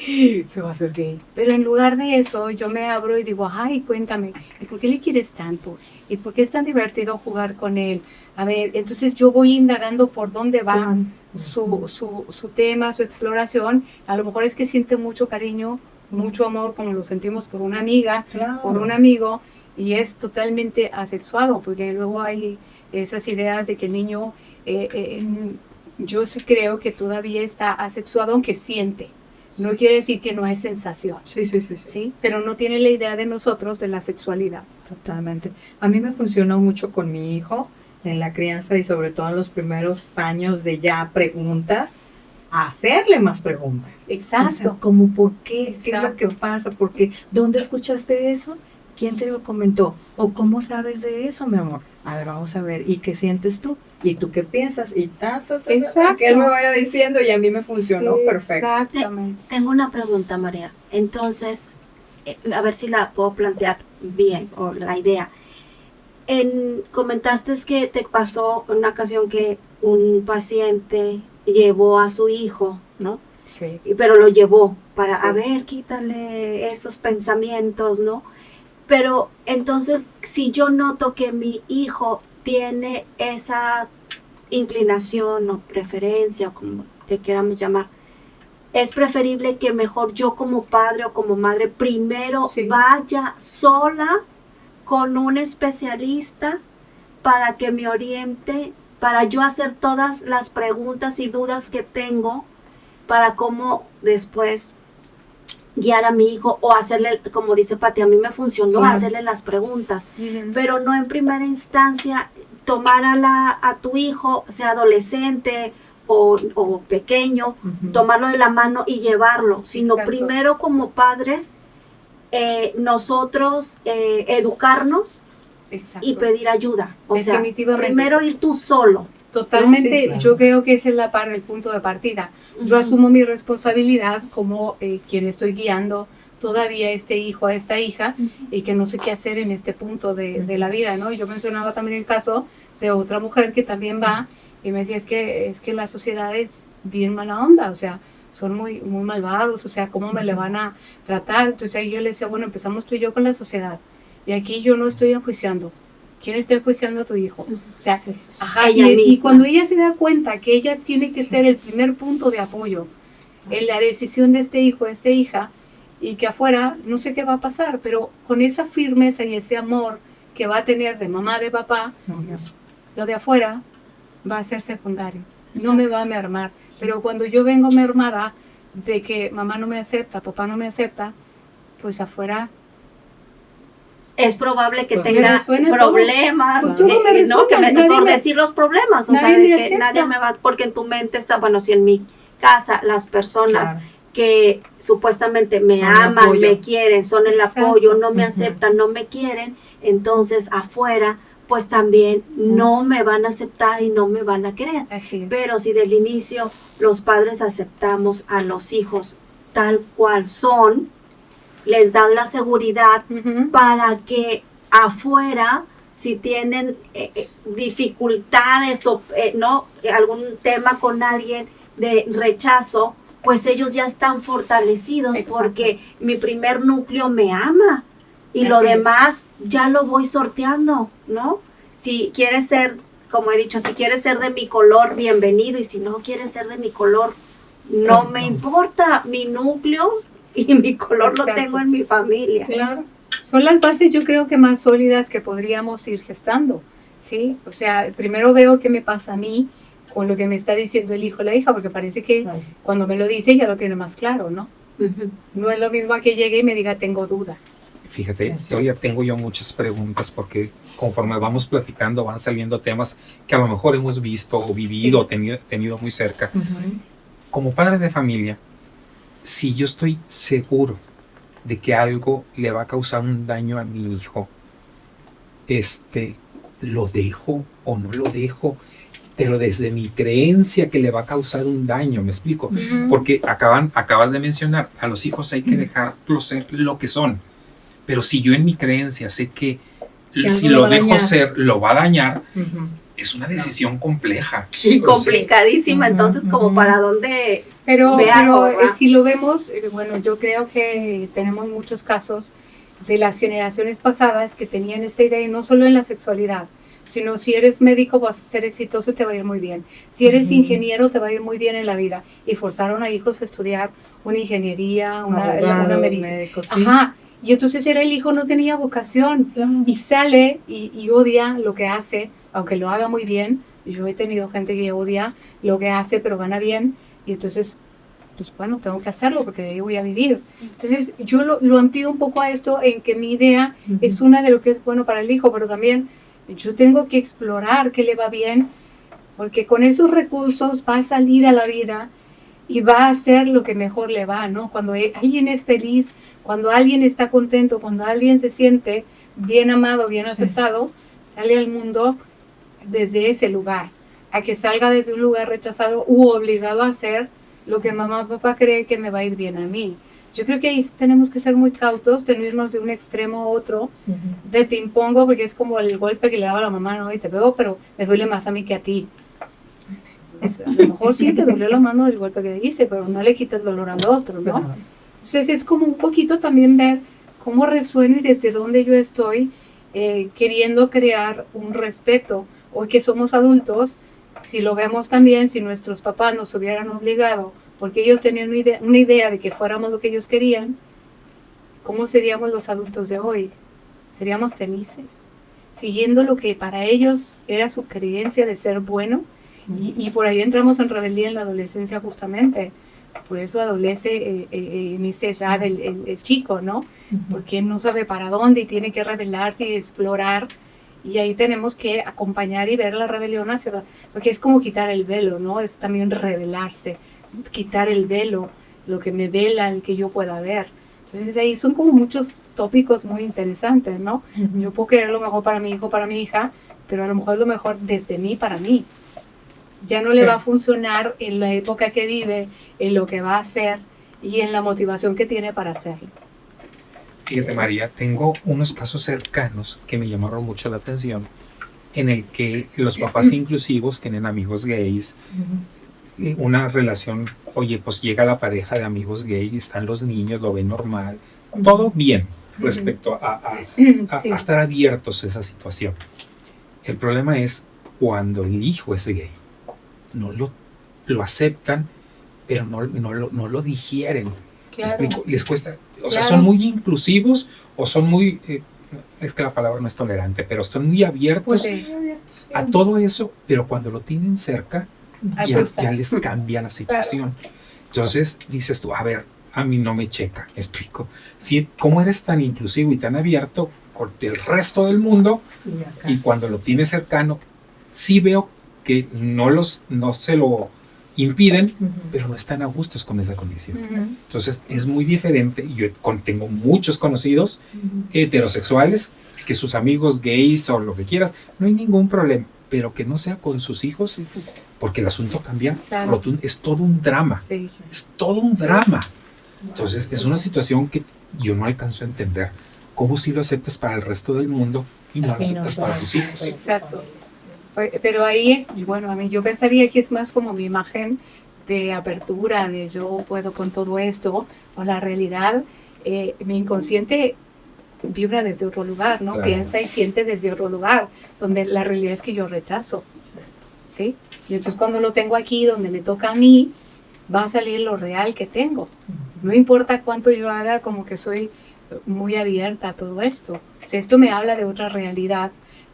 se va a hacer gay. Pero en lugar de eso, yo me abro y digo, ay, cuéntame, ¿y por qué le quieres tanto? ¿Y por qué es tan divertido jugar con él? A ver, entonces yo voy indagando por dónde va su tema, su exploración. A lo mejor es que siente mucho cariño, mucho amor, como lo sentimos por una amiga, por un amigo, y es totalmente asexuado, porque luego hay esas ideas de que el niño... yo sí creo que todavía está asexuado, aunque siente. No quiere decir que no hay sensación. Sí. Pero no tiene la idea de nosotros de la sexualidad. Totalmente. A mí me funcionó mucho con mi hijo en la crianza y sobre todo en los primeros años de ya preguntas, hacerle más preguntas. Exacto. O sea, como ¿por qué? Exacto. ¿Qué es lo que pasa? ¿Por qué? ¿Dónde escuchaste eso? ¿Quién te lo comentó? ¿O cómo sabes de eso, mi amor? A ver, vamos a ver. ¿Y qué sientes tú? ¿Y tú qué piensas? Y Exacto. que él me vaya diciendo y a mí me funcionó perfecto. Exactamente. Tengo una pregunta, María. Entonces, a ver si la puedo plantear bien, o la idea. Comentaste que te pasó una ocasión que un paciente llevó a su hijo, ¿no? Sí. Pero lo llevó para, Sí. a ver, quítale esos pensamientos, ¿no? Pero entonces, si yo noto que mi hijo tiene esa inclinación o preferencia, o como le queramos llamar, es preferible que mejor yo como padre o como madre primero Sí. vaya sola con un especialista para que me oriente, para yo hacer todas las preguntas y dudas que tengo, para cómo después guiar a mi hijo o hacerle, como dice Pati, a mí me funcionó Claro. hacerle las preguntas, pero no en primera instancia tomar a tu hijo, sea adolescente o pequeño, tomarlo de la mano y llevarlo, sino Exacto. primero como padres nosotros educarnos Exacto. y pedir ayuda. O sea, Definitivamente. primero ir tú solo Totalmente, Sí, claro. yo creo que ese es el punto de partida. Yo asumo mi responsabilidad como quien estoy guiando todavía a este hijo, a esta hija, y que no sé qué hacer en este punto de la vida, ¿no? Yo mencionaba también el caso de otra mujer que también va y me decía, es que la sociedad es bien mala onda, o sea, son muy, muy malvados, o sea, ¿cómo me le van a tratar? Entonces ahí yo le decía, bueno, empezamos tú y yo con la sociedad, y aquí yo no estoy enjuiciando. ¿Quién está enjuiciando a tu hijo? O sea, ajá, Ella y misma. cuando ella se da cuenta que ella tiene que ser el primer punto de apoyo en la decisión de este hijo, de esta hija, y que afuera no sé qué va a pasar, pero con esa firmeza y ese amor que va a tener de mamá, de papá, lo de afuera va a ser secundario, no me va a mermar. Pero cuando yo vengo mermada de que mamá no me acepta, papá no me acepta, pues afuera es probable que Pues, tenga me resuena problemas, todo. Pues todo me resuena, ¿no? Que nadie por me- decir los problemas, o nadie sea, de me que acepta. nadie me va, porque en tu mente está, bueno, si en mi casa las personas Claro. que supuestamente me Son el aman, apoyo. me quieren, son el Exacto. apoyo, no me Ujú. aceptan, no me quieren, entonces afuera, pues también no me van a aceptar y no me van a querer. así es. Pero si del inicio los padres aceptamos a los hijos tal cual son, les dan la seguridad Ujú. para que afuera, si tienen dificultades o no algún tema con alguien de rechazo, pues ellos ya están fortalecidos. Exacto. Porque mi primer núcleo me ama y lo Así es. demás ya lo voy sorteando, ¿no? Si quieres ser, como he dicho, si quieres ser de mi color, bienvenido, y si no quieres ser de mi color, no Pues me no. importa, mi núcleo y mi color lo Exacto. tengo en mi familia. Claro. Son las bases, yo creo que más sólidas que podríamos ir gestando, ¿sí? O sea, primero veo qué me pasa a mí con lo que me está diciendo el hijo o la hija, porque parece que Claro. cuando me lo dice ya lo tiene más claro, ¿no? Ujú. No es lo mismo a que llegue y me diga, tengo duda. Fíjate, Eso. todavía tengo yo muchas preguntas porque conforme vamos platicando van saliendo temas que a lo mejor hemos visto o vivido Sí. o tenido muy cerca. Ujú. Como padre de familia, si yo estoy seguro de que algo le va a causar un daño a mi hijo, ¿lo dejo o no lo dejo? Pero desde mi creencia que le va a causar un daño, ¿me explico? Porque acabas de mencionar, a los hijos hay que dejarlos ser lo que son. Pero si yo en mi creencia sé que si algo lo lo va a dejo dañar. ser, lo va a dañar, Ujú. es una decisión compleja. Y O sea, complicadísima, Ujú, entonces como ujú. para dónde Pero veamos, ¿verdad? si lo vemos, bueno, yo creo que tenemos muchos casos de las generaciones pasadas que tenían esta idea, y no solo en la sexualidad, sino si eres médico vas a ser exitoso y te va a ir muy bien. Si eres Ujú. ingeniero te va a ir muy bien en la vida. Y forzaron a hijos a estudiar una ingeniería, una Abogado, medicina. médico, sí. Ajá. Y entonces era el hijo no tenía vocación Claro. y sale y odia lo que hace, aunque lo haga muy bien. Yo he tenido gente que odia lo que hace, pero gana bien. Y entonces, pues bueno, tengo que hacerlo porque de ahí voy a vivir. Entonces, yo lo amplío un poco a esto en que mi idea Ujú. es una de lo que es bueno para el hijo, pero también yo tengo que explorar qué le va bien, porque con esos recursos va a salir a la vida y va a hacer lo que mejor le va, ¿no? Cuando alguien es feliz, cuando alguien está contento, cuando alguien se siente bien amado, bien Sí. aceptado, sale al mundo desde ese lugar, a que salga desde un lugar rechazado u obligado a hacer lo que mamá o papá cree que me va a ir bien a mí. Yo creo que ahí tenemos que ser muy cautos, tenernos de un extremo a otro, Ujú. de te impongo, porque es como el golpe que le daba la mamá, ¿no? Y te pego, pero me duele más a mí que a ti. A lo mejor sí te dolió la mano del golpe que te hice, pero no le quita el dolor al otro, ¿no? Claro. Entonces es como un poquito también ver cómo resuena y desde dónde yo estoy queriendo crear un respeto. Hoy que somos adultos, si lo vemos también, si nuestros papás nos hubieran obligado, porque ellos tenían una idea de que fuéramos lo que ellos querían, ¿cómo seríamos los adultos de hoy? ¿Seríamos felices? Siguiendo lo que para ellos era su creencia de ser bueno. Y por ahí entramos en rebeldía en la adolescencia justamente. Por eso adolece en esa edad el chico, ¿no? Ujú. Porque no sabe para dónde y tiene que rebelarse y explorar. Y ahí tenemos que acompañar y ver la rebelión hacia... Porque es como quitar el velo, ¿no? Es también rebelarse, quitar el velo, lo que me vela, el que yo pueda ver. Entonces ahí son como muchos tópicos muy interesantes, ¿no? Ujú. Yo puedo querer lo mejor para mi hijo, para mi hija, pero a lo mejor lo mejor desde mí para mí. ya no le Sí. va a funcionar en la época que vive, en lo que va a hacer y en la motivación que tiene para hacerlo. Fíjate, María, tengo unos casos cercanos que me llamaron mucho la atención, en el que los papás inclusivos tienen amigos gays, una relación, oye, pues llega la pareja de amigos gays, están los niños, lo ven normal, todo bien respecto a Sí. estar abiertos a esa situación. El problema es cuando el hijo es gay, no lo aceptan, pero no lo digieren. Claro. Explico, les cuesta, o sea, Claro. son muy inclusivos o son muy, es que la palabra no es tolerante, pero están muy abiertos Pues sí. a todo eso, pero cuando lo tienen cerca, ya Asusta. les cambia la situación. Entonces dices tú, a ver, a mí no me checa, ¿me explico? Si, ¿cómo eres tan inclusivo y tan abierto con el resto del mundo? Y cuando lo tienes cercano, sí veo que no se lo impiden, pero no están a gustos con esa condición. Ujú. Entonces es muy diferente. Yo tengo muchos conocidos heterosexuales que sus amigos gays o lo que quieras, no hay ningún problema, pero que no sea con sus hijos, porque el asunto cambia Claro. rotundo, es todo un drama, Sí. es todo un drama. Entonces es una situación que yo no alcanzo a entender. ¿Cómo si lo aceptas para el resto del mundo y no lo aceptas para tus hijos? Exacto. Pero ahí es, bueno, a mí yo pensaría que es más como mi imagen de apertura, de yo puedo con todo esto, o la realidad, mi inconsciente vibra desde otro lugar, ¿no? Claro. Piensa y siente desde otro lugar, donde la realidad es que yo rechazo, ¿sí? Y entonces cuando lo tengo aquí, donde me toca a mí, va a salir lo real que tengo. No importa cuánto yo haga, como que soy muy abierta a todo esto. O sea, esto me habla de otra realidad,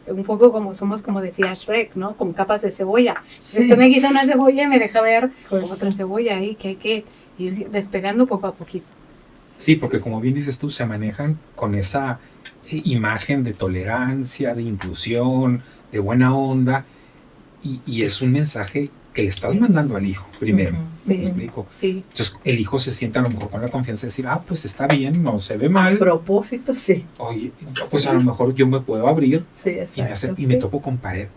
un poco como somos, como decía Shrek, ¿no? Como capas de cebolla. Esto me quita una cebolla y me deja ver otra cebolla ahí que hay que ir despegando poco a poquito. Sí, porque como bien dices tú, se manejan con esa imagen de tolerancia, de inclusión, de buena onda, y es un mensaje que le estás mandando al hijo primero. Sí. ¿Me explico? Sí, Entonces el hijo se siente a lo mejor con la confianza de decir, pues está bien, no se ve mal. Propósito, sí. Oye, pues a lo mejor yo me puedo abrir Sí, y me topo con pared.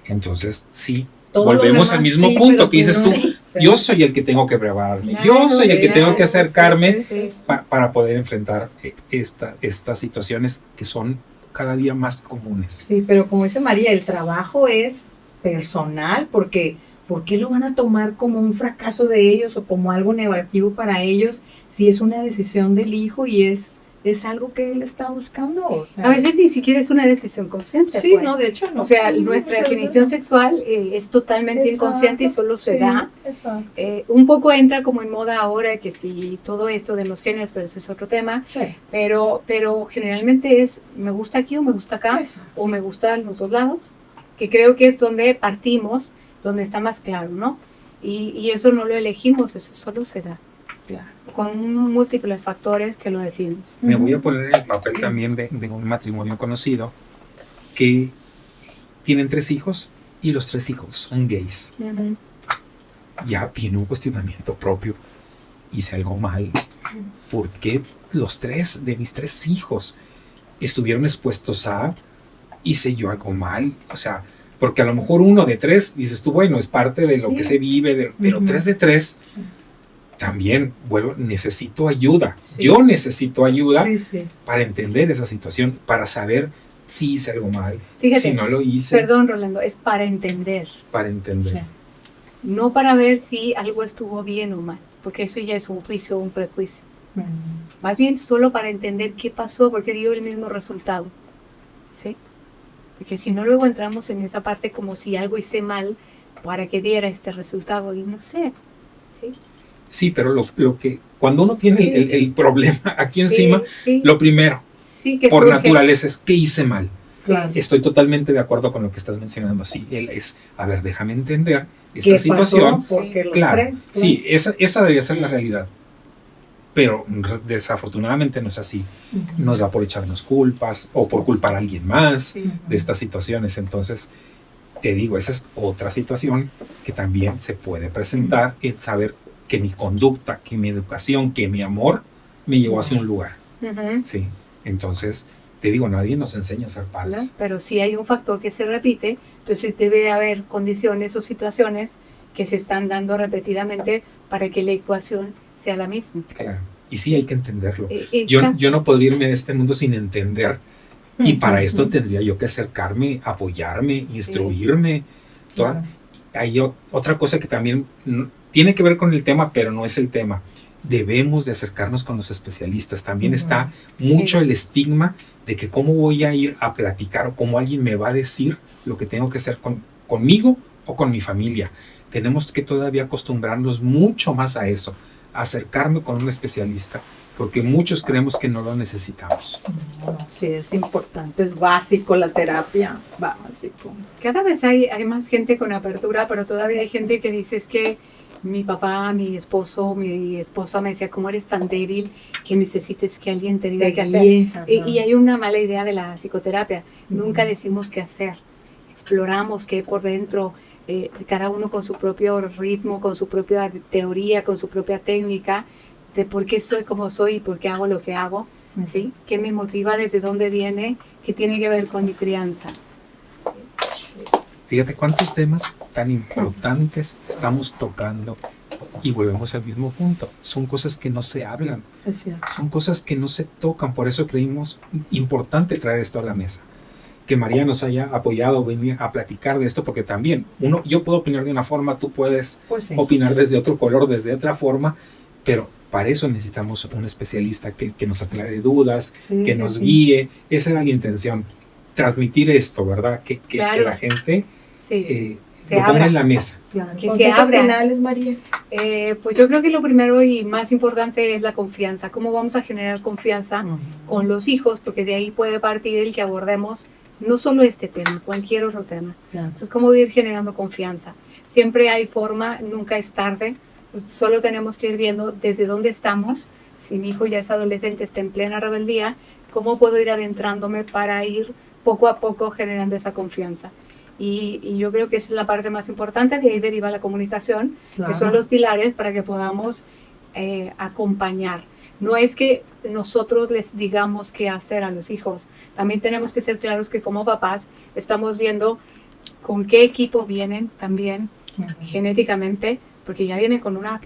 Entonces, sí, Todo lo volvemos demás al mismo sí, punto pero que dices no. tú, Sí. yo soy el que tengo que prepararme, Claro, yo soy el que claro, tengo que acercarme sí, sí. para poder enfrentar estas situaciones que son cada día más comunes. Sí, pero como dice María, el trabajo es personal, porque ¿por qué lo van a tomar como un fracaso de ellos o como algo negativo para ellos si es una decisión del hijo y es algo que él está buscando? O sea, A veces ni siquiera es una decisión consciente. sí, pues. no, de hecho no. O sea, Sí, nuestra muchas definición veces sexual es totalmente Exacto, inconsciente y solo se sí, da. exacto. Un poco entra como en moda ahora, que sí, todo esto de los géneros, pero ese es otro tema. Sí, Pero generalmente es, me gusta aquí o me gusta acá, eso. o me gustan los dos lados, que creo que es donde partimos, donde está más claro, ¿no? Y eso no lo elegimos, eso solo se da, Claro. con múltiples factores que lo definen. Me voy a poner en el papel también de un matrimonio conocido que tienen 3 hijos y los 3 hijos son gays. Ya viene un cuestionamiento propio. Hice algo mal. ¿Por qué los 3 de mis 3 hijos estuvieron expuestos a? ¿Hice yo algo mal? O sea, porque a lo mejor 1 de 3, dices tú, bueno, es parte de lo Sí. que se vive, pero Ujú. 3 de 3, también, bueno, necesito ayuda. Sí. Yo necesito ayuda Sí, sí. para entender esa situación, para saber si hice algo mal, Fíjate, si no lo hice, Perdón, Rolando, es para entender, para entender. Sí. no para ver si algo estuvo bien o mal, porque eso ya es un juicio, un prejuicio. Más bien solo para entender qué pasó, porque dio el mismo resultado. ¿Sí? Porque si no, luego entramos en esa parte como si algo hice mal para que diera este resultado, y no sé. ¿Sí? Sí, pero lo que cuando uno tiene Sí. el problema aquí Sí, encima, sí, lo primero, sí, que por surge. naturaleza, es ¿qué hice mal? Sí. Claro. Estoy totalmente de acuerdo con lo que estás mencionando. Sí, él es, a ver, déjame entender esta ¿Qué situación. pasó? Porque los Claro, 3. sí, esa debería ser la realidad. Pero desafortunadamente no es así. Nos da por echarnos culpas o por culpar a alguien más Sí. de estas situaciones. Entonces, te digo, esa es otra situación que también se puede presentar, en saber que mi conducta, que mi educación, que mi amor me llevó hacia un lugar. Ujú. Sí. Entonces, te digo, nadie nos enseña a ser ¿no? padres. Pero si hay un factor que se repite, entonces debe haber condiciones o situaciones que se están dando repetidamente para que la ecuación sea la misma. Claro. Y sí hay que entenderlo. Exacto. Yo no podría irme de este mundo sin entender. Y para esto tendría yo que acercarme, apoyarme, instruirme. Hay otra cosa que también tiene que ver con el tema, pero no es el tema. Debemos de acercarnos con los especialistas. También está mucho el estigma de que cómo voy a ir a platicar o cómo alguien me va a decir lo que tengo que hacer conmigo o con mi familia. Tenemos que todavía acostumbrarnos mucho más a eso, acercarme con un especialista, porque muchos creemos que no lo necesitamos. Sí, es importante, es básico la terapia, básico. Cada vez hay más gente con apertura, pero todavía hay gente que dice es que mi papá, mi esposo, mi esposa me decía, ¿cómo eres tan débil que necesites que alguien te diga qué hacer? Y hay una mala idea de la psicoterapia. Nunca decimos qué hacer. Exploramos qué por dentro, cada uno con su propio ritmo, con su propia teoría, con su propia técnica, de por qué soy como soy y por qué hago lo que hago, ¿sí? ¿Qué me motiva, desde dónde viene, qué tiene que ver con mi crianza? Fíjate cuántos temas tan importantes estamos tocando y volvemos al mismo punto. Son cosas que no se hablan, son cosas que no se tocan. Por eso creímos importante traer esto a la mesa. Que María nos haya apoyado, venir a platicar de esto, porque también yo puedo opinar de una forma, tú puedes opinar desde otro color, desde otra forma, pero para eso necesitamos un especialista que nos aclare dudas, que nos guíe. Esa era la intención, transmitir esto, ¿verdad? Que la gente lo ponga en la mesa. Claro. Que se abra. Finales, María. Pues yo creo que lo primero y más importante es la confianza. ¿Cómo vamos a generar confianza con los hijos? Porque de ahí puede partir el que abordemos no solo este tema, cualquier otro tema. Entonces, ¿cómo ir generando confianza? Siempre hay forma, nunca es tarde. Entonces, solo tenemos que ir viendo desde dónde estamos. Si mi hijo ya es adolescente, está en plena rebeldía, ¿cómo puedo ir adentrándome para ir poco a poco generando esa confianza? Y yo creo que esa es la parte más importante. De ahí deriva la comunicación, que son los pilares para que podamos acompañar. No es que nosotros les digamos qué hacer a los hijos. También tenemos que ser claros que como papás estamos viendo con qué equipo vienen también genéticamente, porque ya vienen con una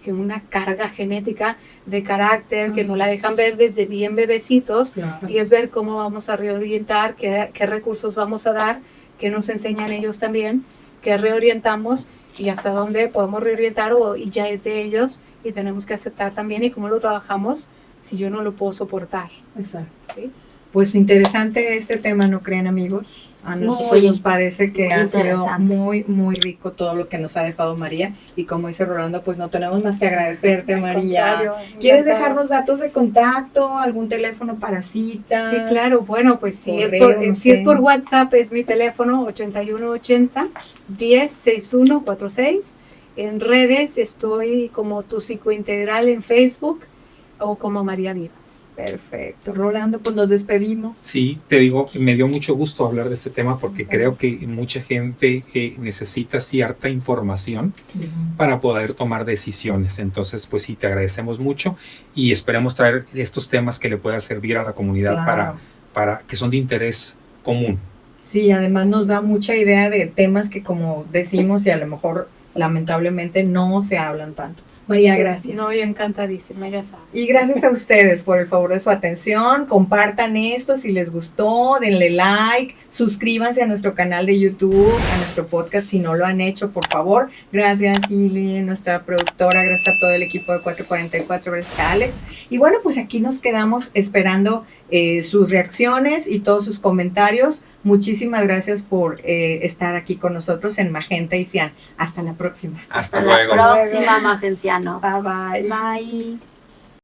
carga genética de carácter que no la dejan ver desde bien bebecitos, y es ver cómo vamos a reorientar, qué recursos vamos a dar, qué nos enseñan ellos también, qué reorientamos y hasta dónde podemos reorientar y ya es de ellos y tenemos que aceptar también, y cómo lo trabajamos si yo no lo puedo soportar. Exacto. ¿Sí? Pues interesante este tema, ¿no creen, amigos? A nosotros nos parece que ha sido muy, muy rico todo lo que nos ha dejado María. Y como dice Rolando, pues no tenemos más que agradecerte, María. ¿Quieres dejarnos datos de contacto, algún teléfono para citas? Sí, claro. Bueno, pues si es por WhatsApp, es mi teléfono 8180 106146. En redes estoy como Tu Psicointegral en Facebook o como María Vivas. Perfecto. Rolando, pues nos despedimos. Sí, te digo, me dio mucho gusto hablar de este tema porque creo que mucha gente necesita cierta información para poder tomar decisiones. Entonces, pues sí, te agradecemos mucho y esperamos traer estos temas que le puedan servir a la comunidad para que son de interés común. Sí, además nos da mucha idea de temas que, como decimos, y a lo mejor lamentablemente no se hablan tanto. María, gracias. No, yo encantadísima, ya sabes. Y gracias a ustedes por el favor de su atención. Compartan esto si les gustó, denle like, suscríbanse a nuestro canal de YouTube, a nuestro podcast si no lo han hecho, por favor. Gracias, Ili, nuestra productora, gracias a todo el equipo de 444, gracias a Alex. Y bueno, pues aquí nos quedamos esperando sus reacciones y todos sus comentarios. Muchísimas gracias por estar aquí con nosotros en Magenta y Cian. Hasta la próxima. Hasta luego. La próxima, Magencianos. Bye bye. Bye.